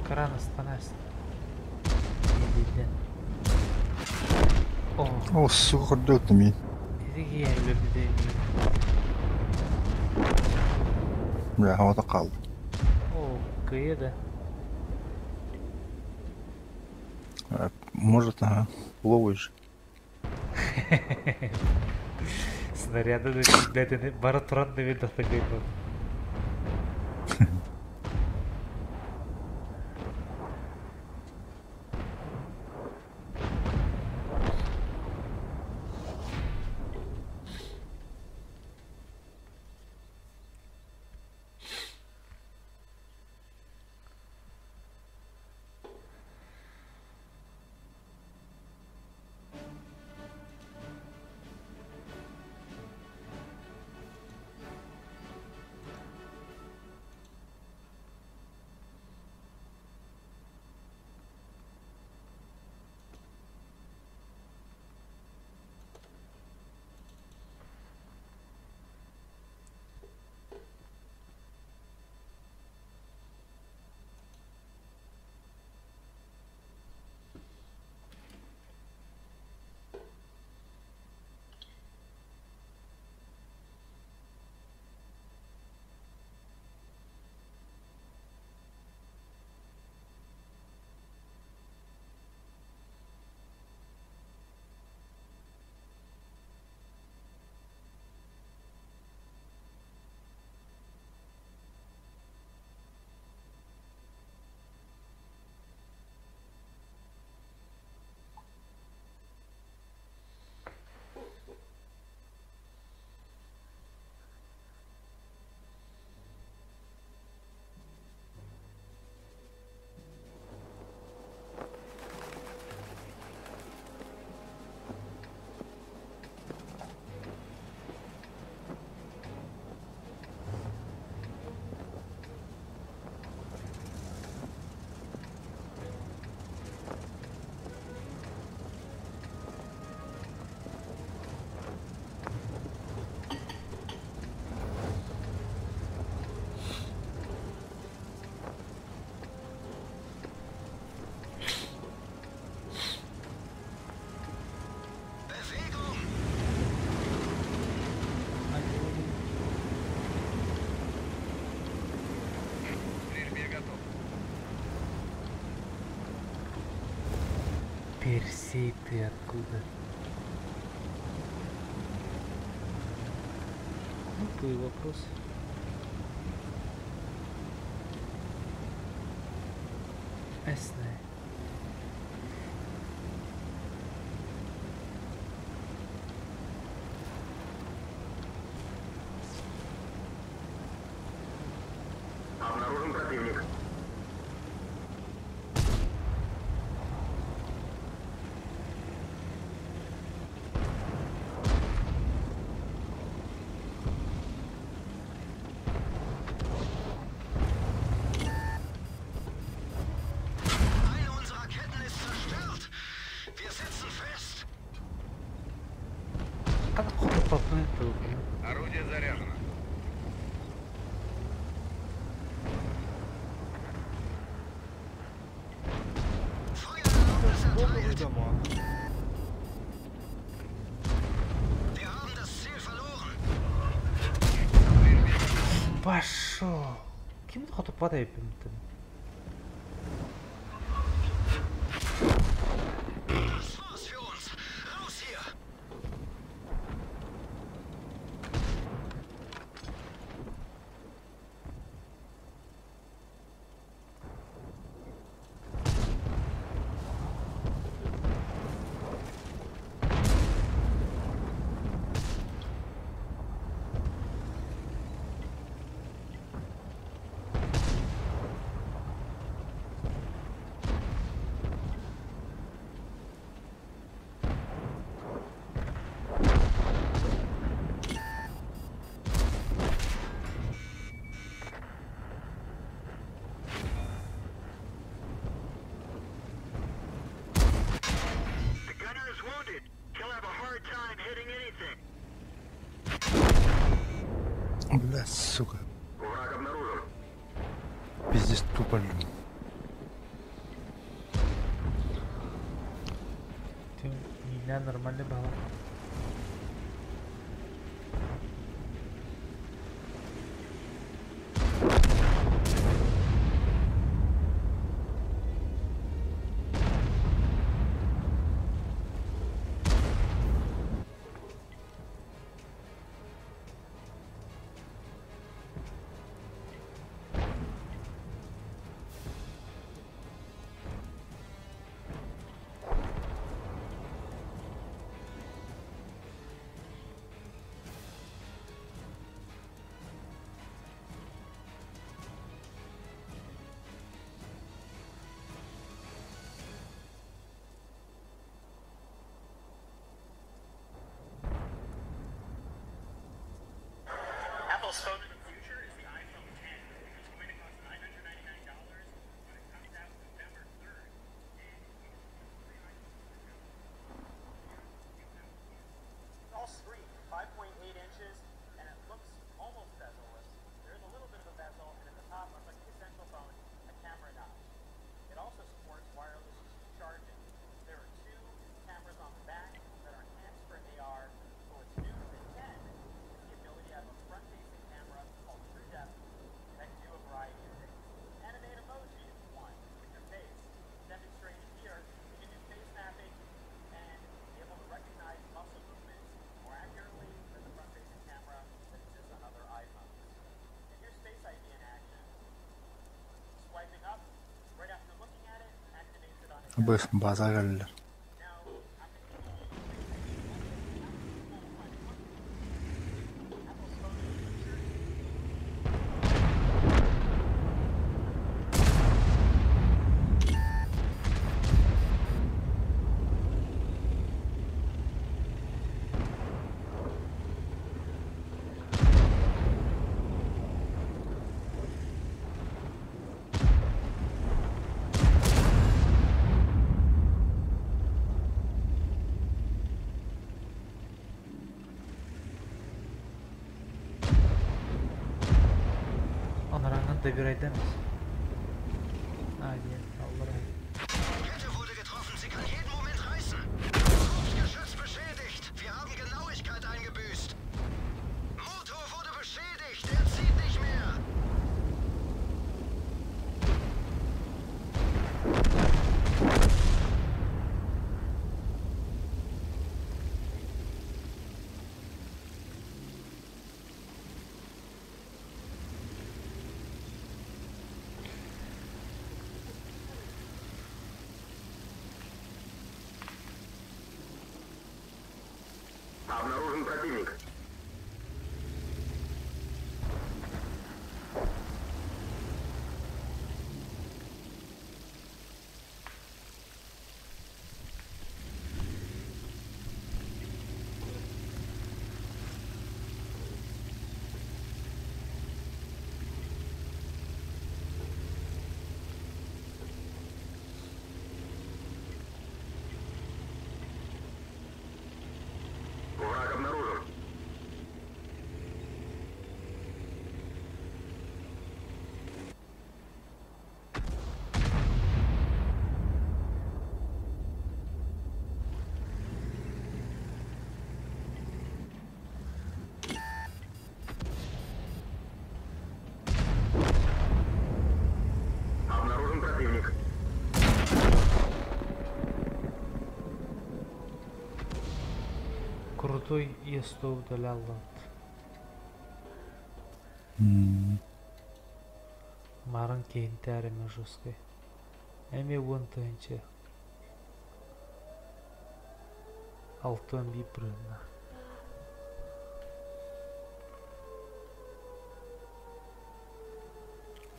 Кран остановился. Yediden. Oh, О, сука, дёт на меня. dedi öyle bir de. Бля, havada kaldı. Oh, kıyıda. Может, ага. Плаваешь. Снаряда да ти гледа, Баратрон не видах да гледа. Стрельбе готов. Персей ты откуда? Глупый вопрос. Ясно. Обнаружен противник. Eine unserer Ketten ist zerstört. Wir sitzen fest. Откуда попытал? Орудие заряжено. Feueralarm ist Бомбовый erteilt. дамаг. Wir haben das Ziel verloren. Пошел. Кем хото падает там? Das war's für uns. Raus hier. The gunner is wounded. He'll have a hard time hitting anything. Бля, сука. Враг обнаружен. Пиздец тупо, блин. Ты меня нормально было. Apple's phone. All screen, 5.8 inches, and it looks almost bezel-less. There is a little bit of a bezel, and at the top, much like the Essential phone, a camera notch. It also supports wireless charging. There are 2 cameras on the back that are enhanced for AR. So what's new to the 10 is the ability to have a front-facing camera called TrueDepth that can do a variety of things. Animate emoji if you want with your face. Demonstrated here, you can do face mapping and be able to recognize muscle movements more accurately than the front-facing camera that exists on other iPhones. And here's Face ID in action. Swiping up, right after looking at it, activates it on its own. Baza geldiler. Now, I'm going to give you Face ID. Apple's phone in the future. Onlardan da bir aydan. Hadi Allah'a. Kette wurde getroffen, sie kann jeden Moment reißen. Berufsgeschütz beschädigt. Wir haben Genauigkeit eingebüßt. Motor wurde beschädigt, er zieht nicht mehr. Обнаружен противник. Враг обнаружен. Обнаружен противник. Крутой есту удаляллат. Маран кейнтаре мажуски. Эми вонтанче. Алтон бипрына.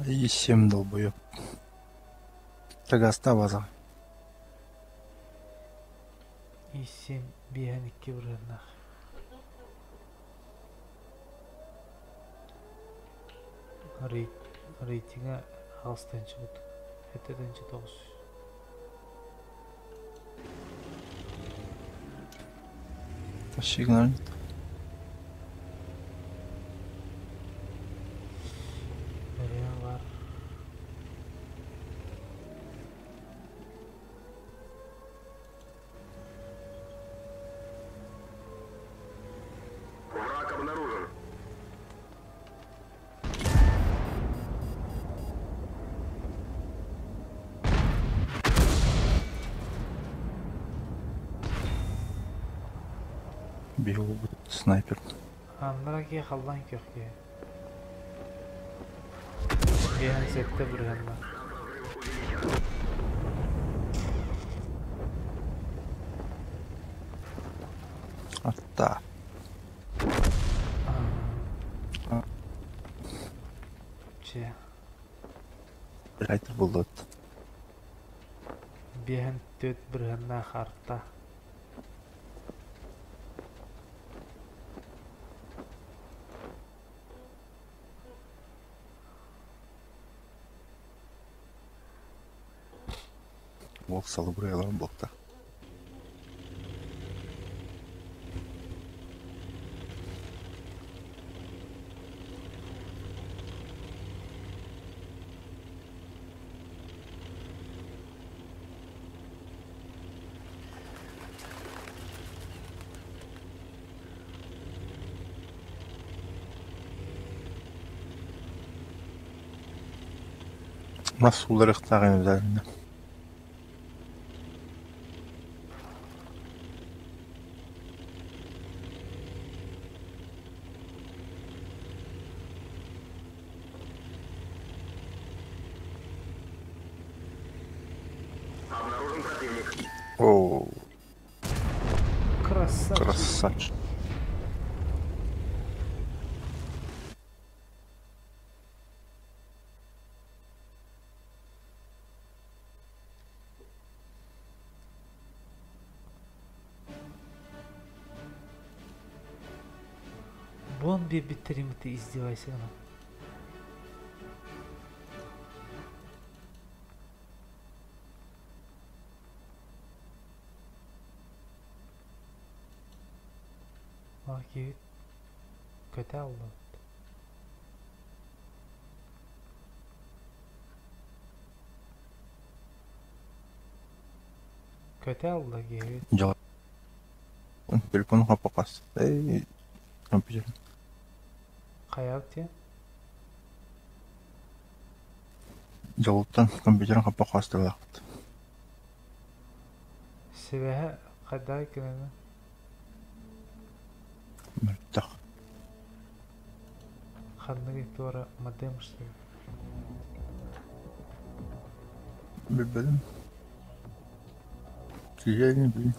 И 7 долбоёб. Тагаста база. Исин биен икки брына. Рейтинга алстанчы бут. Хетеденче 9. Сигнал. Вариант бар. Враг обнаружен. Бегу снайпер. Андраки халдан көкке. Биен сетте брына. Атта. Че. Райтер булды. Биен төт брына харта. Ол салы buraya lan blokta. Nasıl suları ıhtağın üzerinde. Обнаружен противник. Oo, Красавчик. красавчик. Вон bir bitireyim, ты издевайся. Bak yiğit. Kötü oldu. Kötü oldu yiğit. Jala. Telefonu kapa kas. Компьютер. Kayak diye. Жалыктан компьютерин капа кастырып акты. Сибеhe kadar gününü. Так. Ханны туара модем что ли? Билбедим. Кийени бил.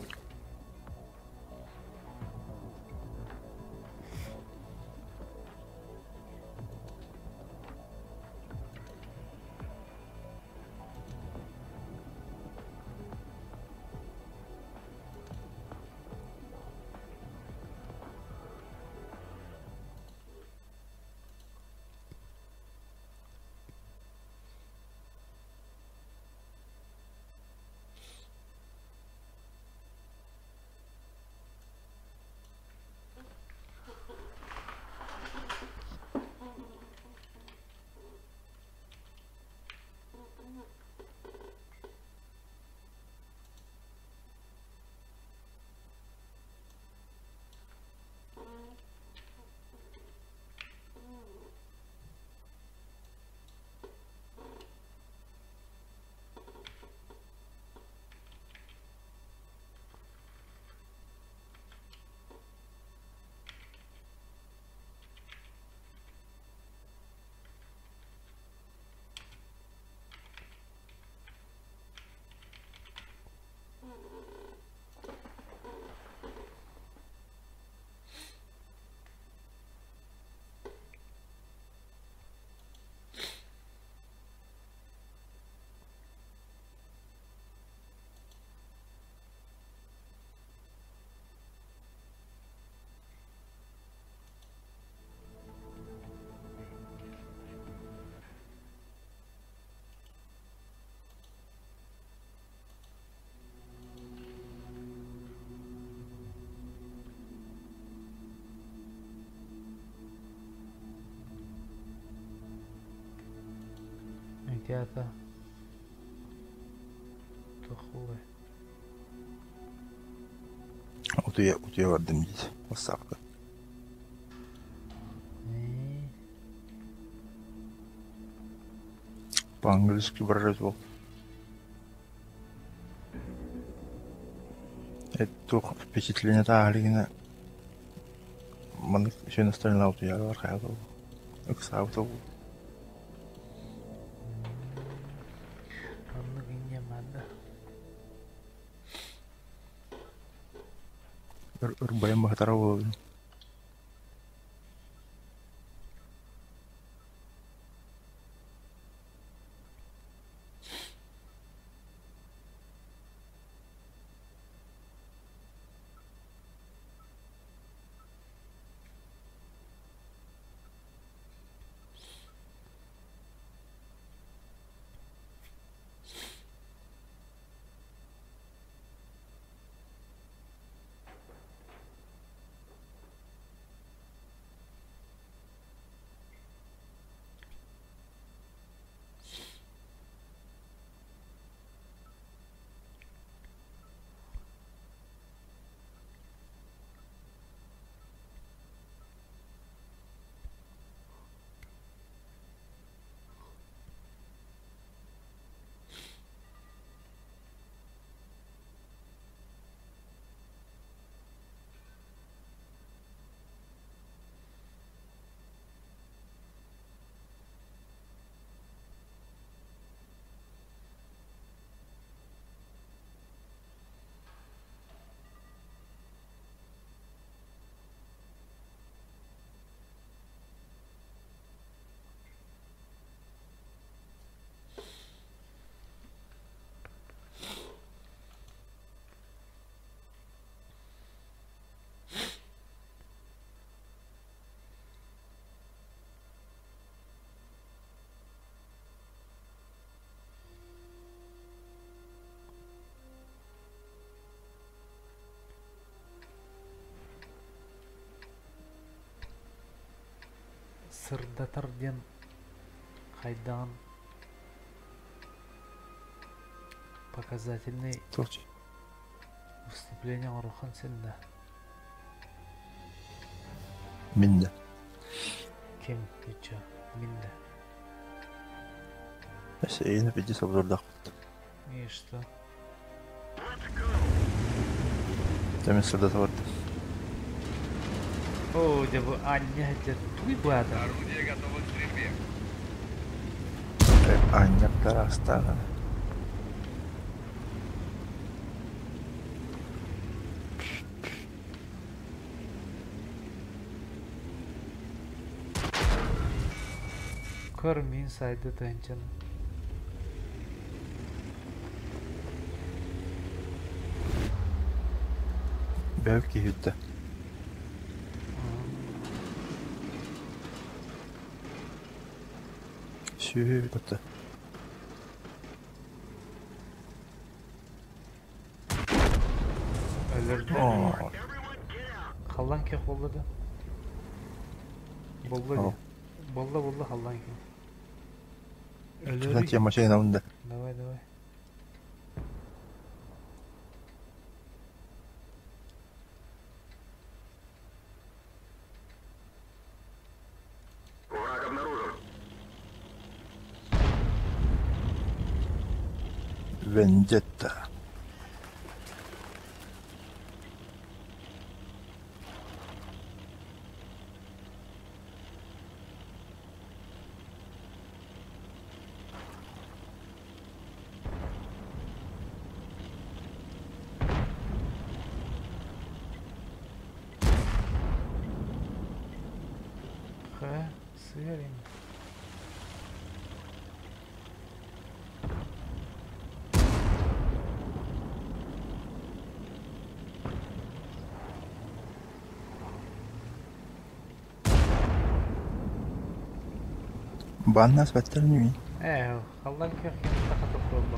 Ребята. Тухуе. Утуя вардым дейт. Осакты. По-английски выражать был. Это впечатление тағалигіне маны все настроен аутуя бар қаяғы бұл. Үксі ауты бұл. Ханны гинне манда. Үрбайын бағытара болды. сырдатар ден қайдан показательный Толчи. выступление орхан сенде. Минда. Кем пича минде. Бассейн пиди собдордак. И что? Там сюда вот. О, да вы Аня, это твой брат. Орудие готово к стрельбе. Аня Тарастана. Көр мен сайды тәнчен. Бәвки хүтті. Сүйі күтті. Өлірді. О, Қаллан кек болды да. Болды Ау. де. Болды қаллан кек. Туда тема машина унда. Давай. Враг обнаружен. Вендетта. Сыгар енді. Банна спәттәрін мин. Қаллан кек енді тақатып болды.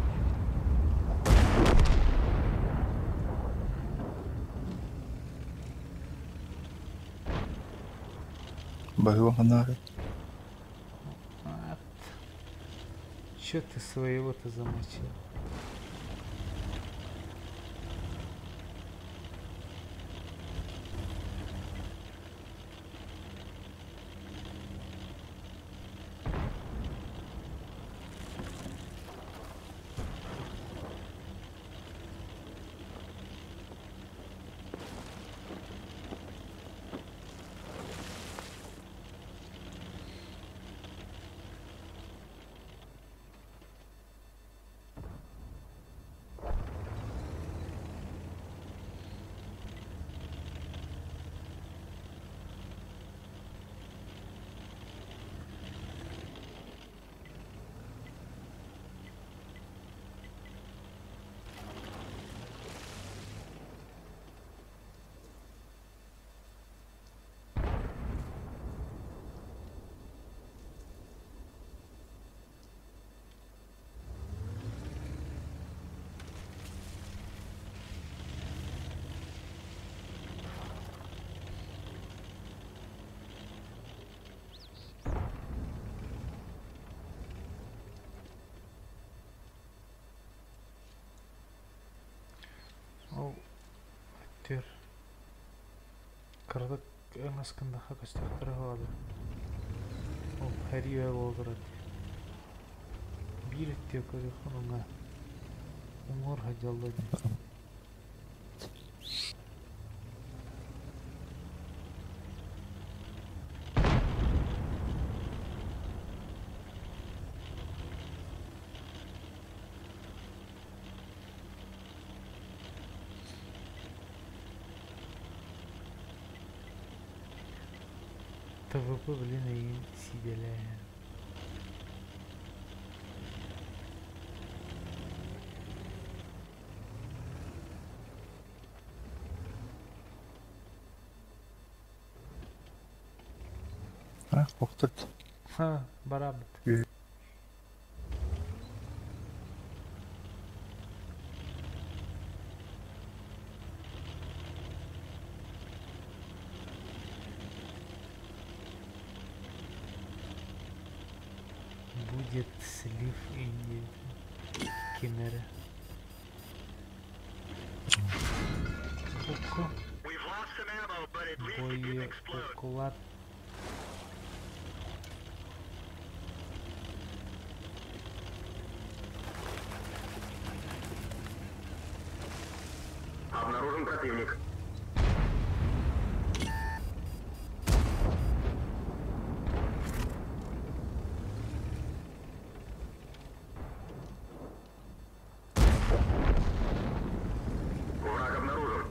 Багыва ханары. Чё ты своего-то замочил? Ол актер кырдык ыңаскындаха көстөктөрү алады. Ол хария болдырат. Бир өттө көрүп онуңа умор хажалды. ТВП билен эйин сиделер. Qo'rqtirdi. Ha, barabir. get sleep in camera. Buku We've lost some ammo, but at least it boy didn't explode. kuat. Обнаружен противник. Враг обнаружен.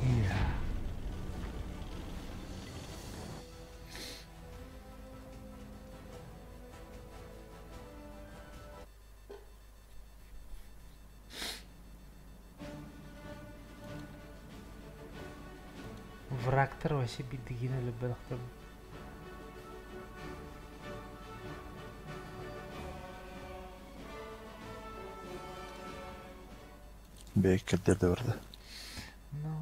Yeah. Врагтар вообще бидигин эле балыктар. Беккеттер де барда. Ну.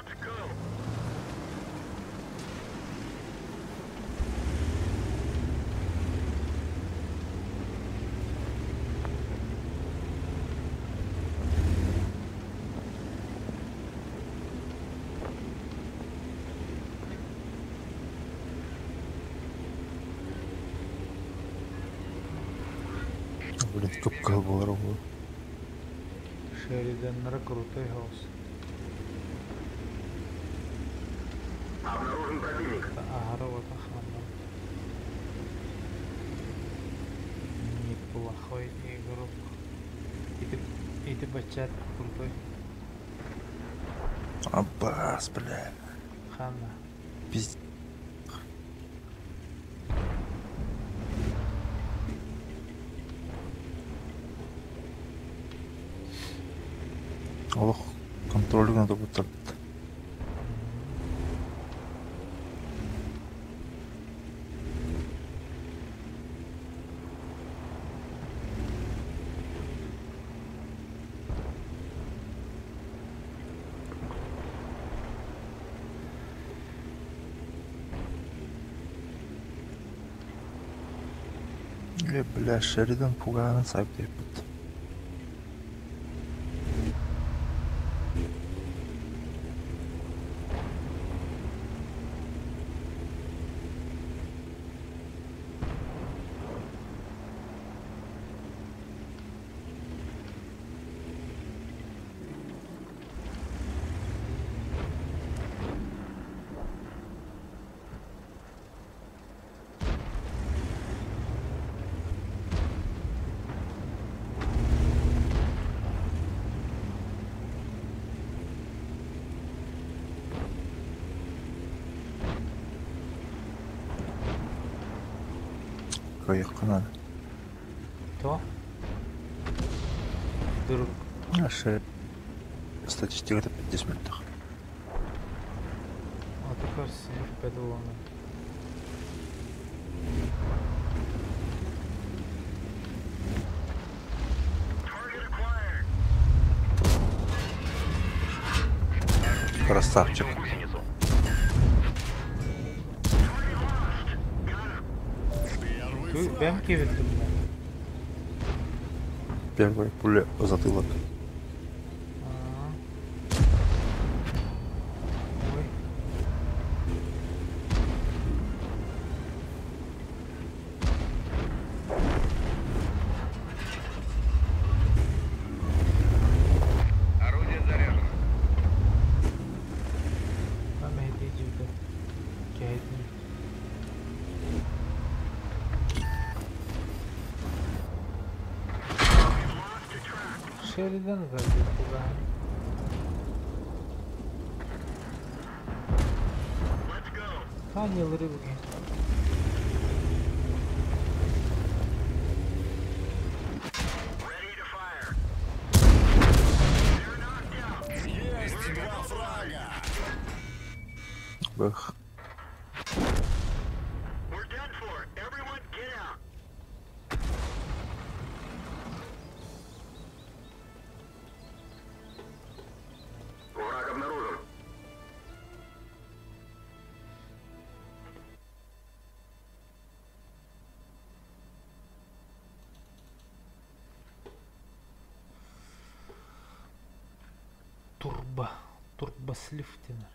Let's go. Блин, көпкө болар бул. Шериданнары крутой хаус. Обнаружен противник. Ара вот охрана. Неплохой игрок. И ты бачат крутой. Аббас, бля. Хана. Пиздец. Ох, контроль надо будет. Бля, Шеридан пуганый сайп деп. Якын аны. То? Вдруг Ше статистикада 50 минуттак. от Також подолано. Target acquired. Красавчик. Гусеницу. Target lost. Got him. Бемки відкидали. Первая пуля в затылок. Ага. Ой. Орудие заряжено. Там гидиджи. Гидни. Şeriden verdik bu ben. Let's go. Hanyaları bugün. Ready to fire. They're knocked out. Бэх. We're done for. Everyone get out. Враг обнаружен. Турбослифтина.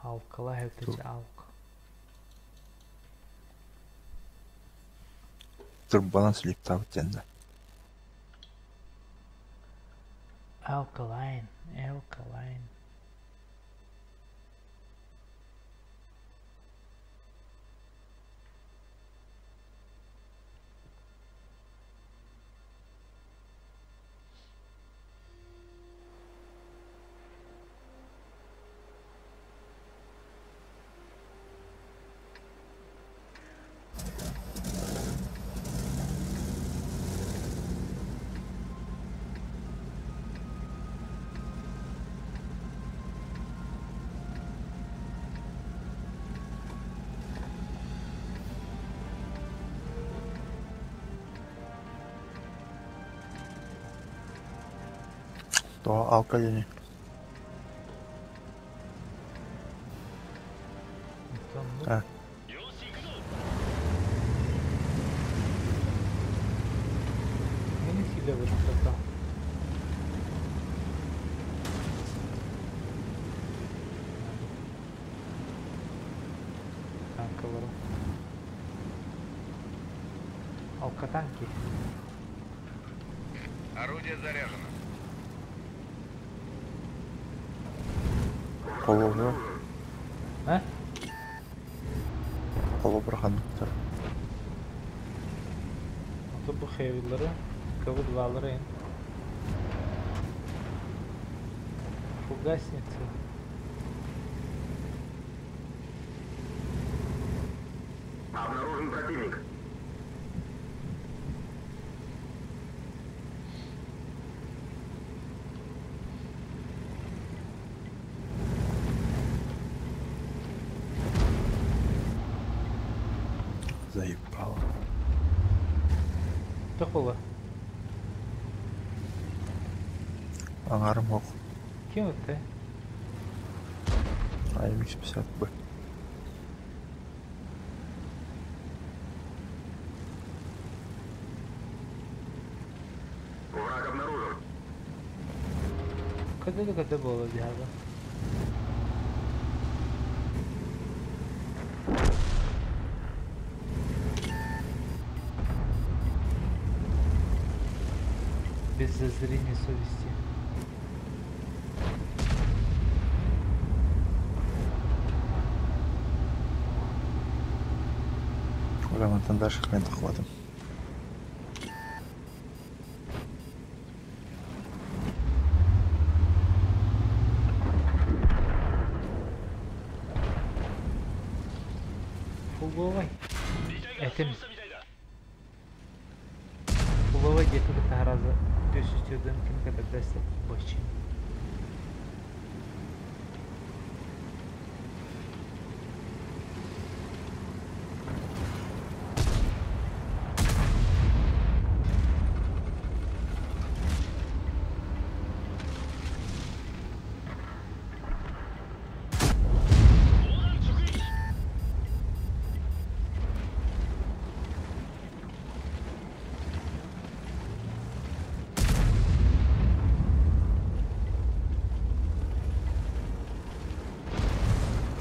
Алкала hevdeci alk. Турбанан слепта в тенде. Alkaline. Alkaline. То алкалини. Там, ну, А, Yeni hile var mutlaka. Kankalarım. Алкатанки. Орудие заряжено. полуғы. А? Полубырғандықтар. Ото bu xeyirləri kabul valırın. Фугасница. Обнаружен противник. Заебало. Тоқылы. Аңарым оқ. Kim öttü? АМХ-50Б. Враг обнаружен. Kada было дядя. Без зазрения совести. Грамотно дальше хрен хватит. Хуговой. Этим. Хуговой где-то тараза. Төсүстөрдөн ким ката десте бочи.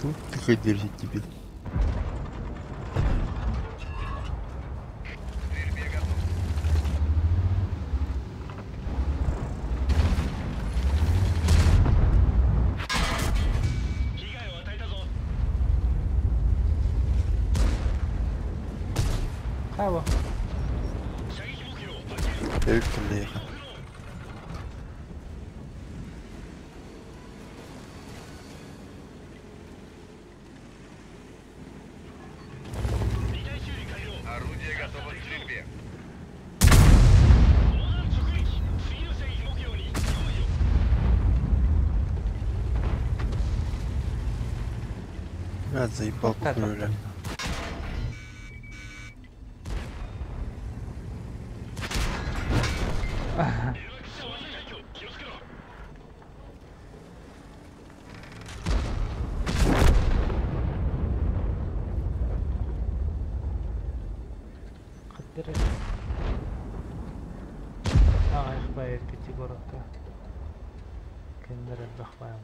Тут ты хоть держи тебе. Стрельбе готов. Кого? Виктор Леха. Орудие готово к стрельбе. Блядь, заебал по крыльям. Кадыр. Ихбай Пятигородка. Кендер бахмаем.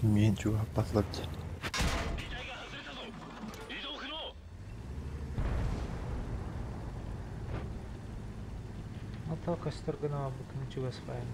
Мен чувак послабьте. А то костергана букнучу баспаем.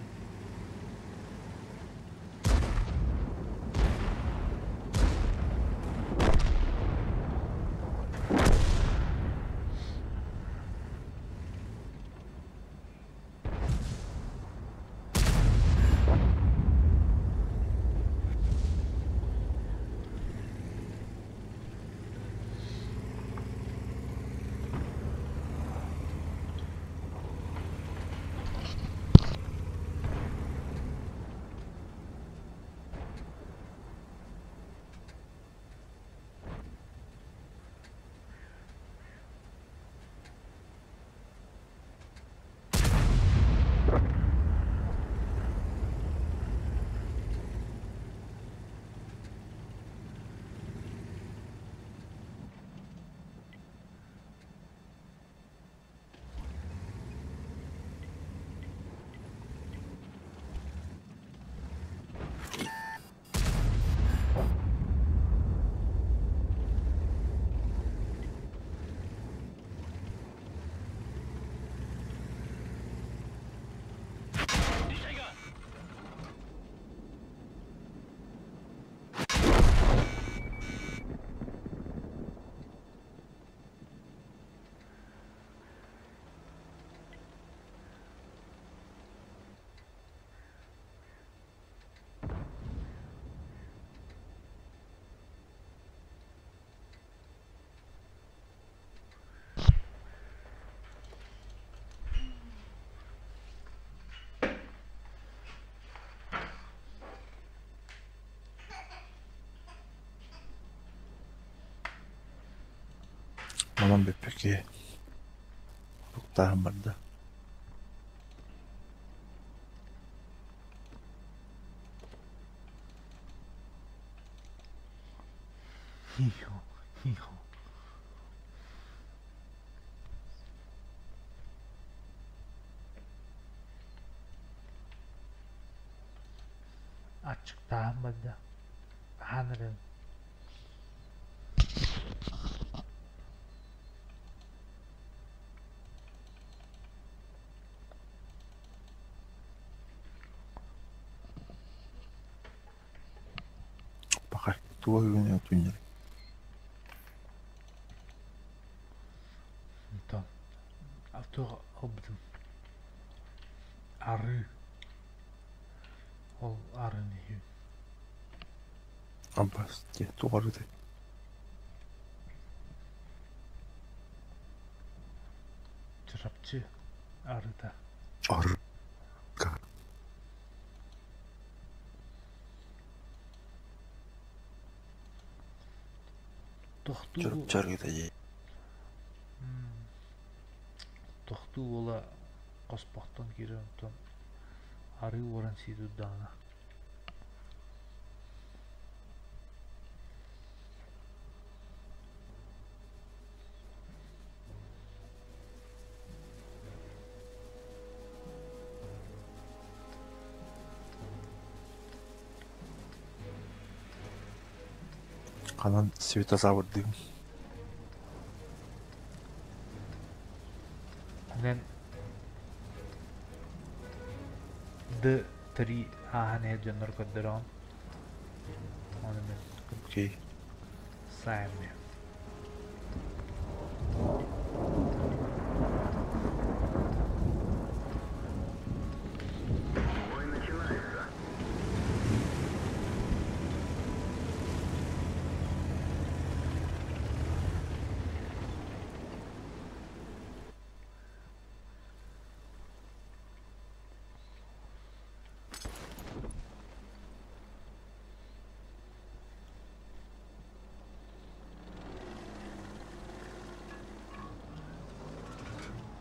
Malam bebek Buktahan barda. Hijo. Açıkta hamada. Hanırım. Pakai tua yang tunjuk. Então, autor obdum. Arı. Ol arı nehi. Abbas dia tua tu. Жрапчы. Арыта. Арка. Тохту. Чарып gitu aja. Тохту ола қоспақтан кері онтан ары оран сейду дана. Канан светозавр дым. Then the three ahane jannar kaddaran on the Окей. same. Бой начинается.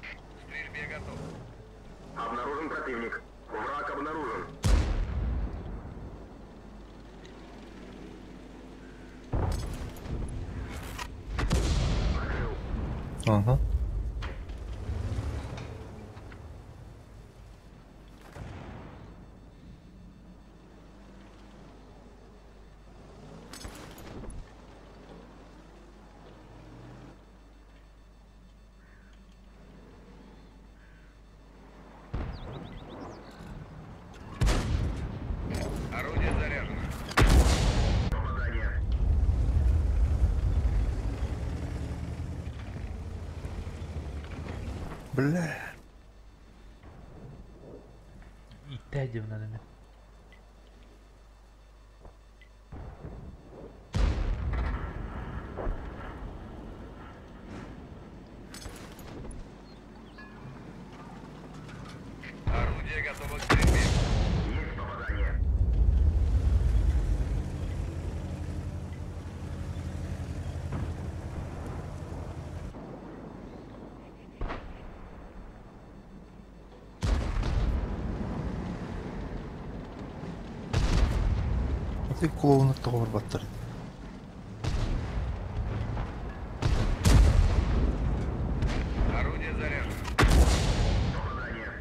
К стрельбе готов. Обнаружен противник. Враг обнаружен. Накрыл. Ага. Орудие заряжено. Попадание. Бля. Иттәди бuna demek. Орудие готово к стрельбе. Есть попадание. Ты клоуна товар баттыр. Орудие заряжено. Попадание.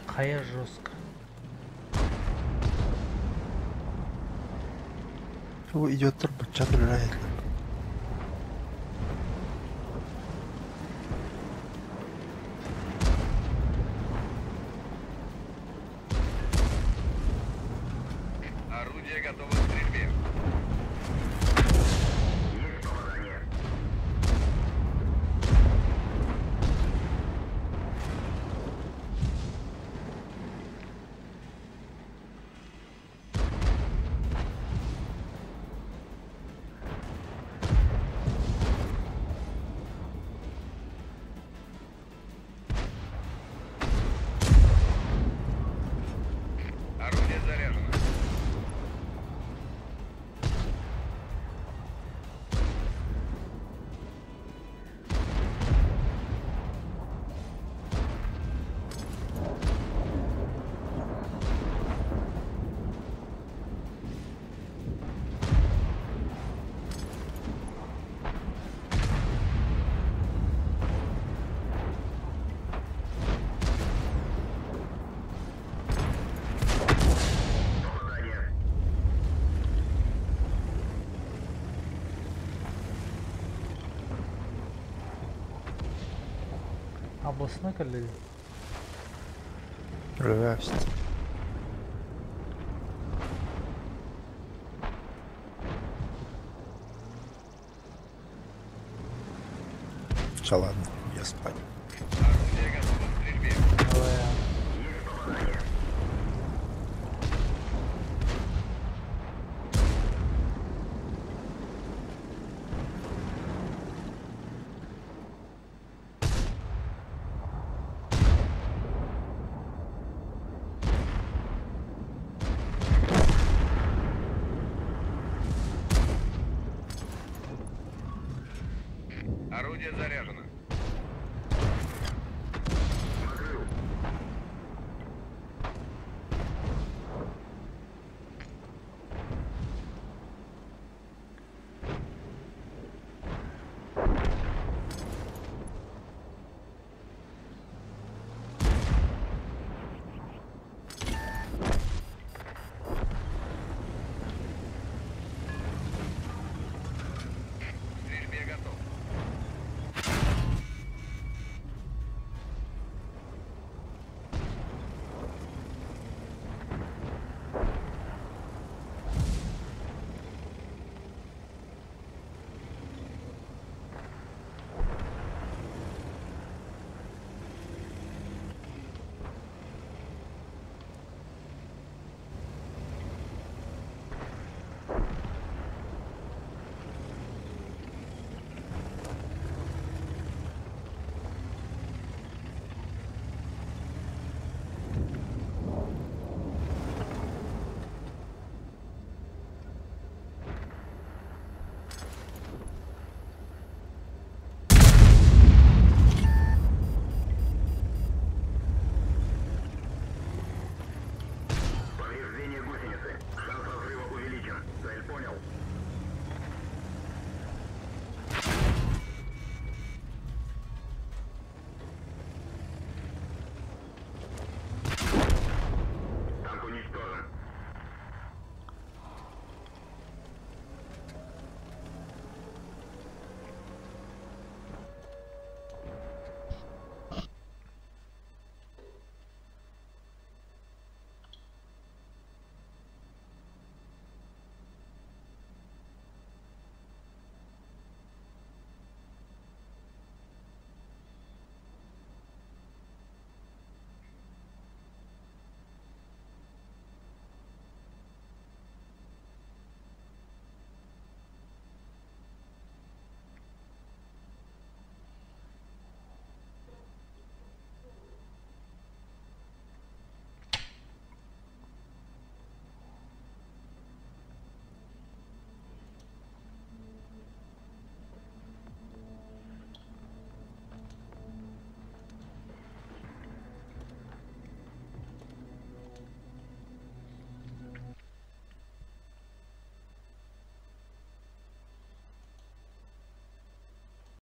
Қая жестко. Чего идет бачат играет. Орудие готово к стрельбе. Есть попадание. Орудие заряжено. Попадание. Абысына кәлледі. Рываешься. Все, ладно, я спать. Орудие готово к стрельбе. Есть попадание. Орудие заряжено.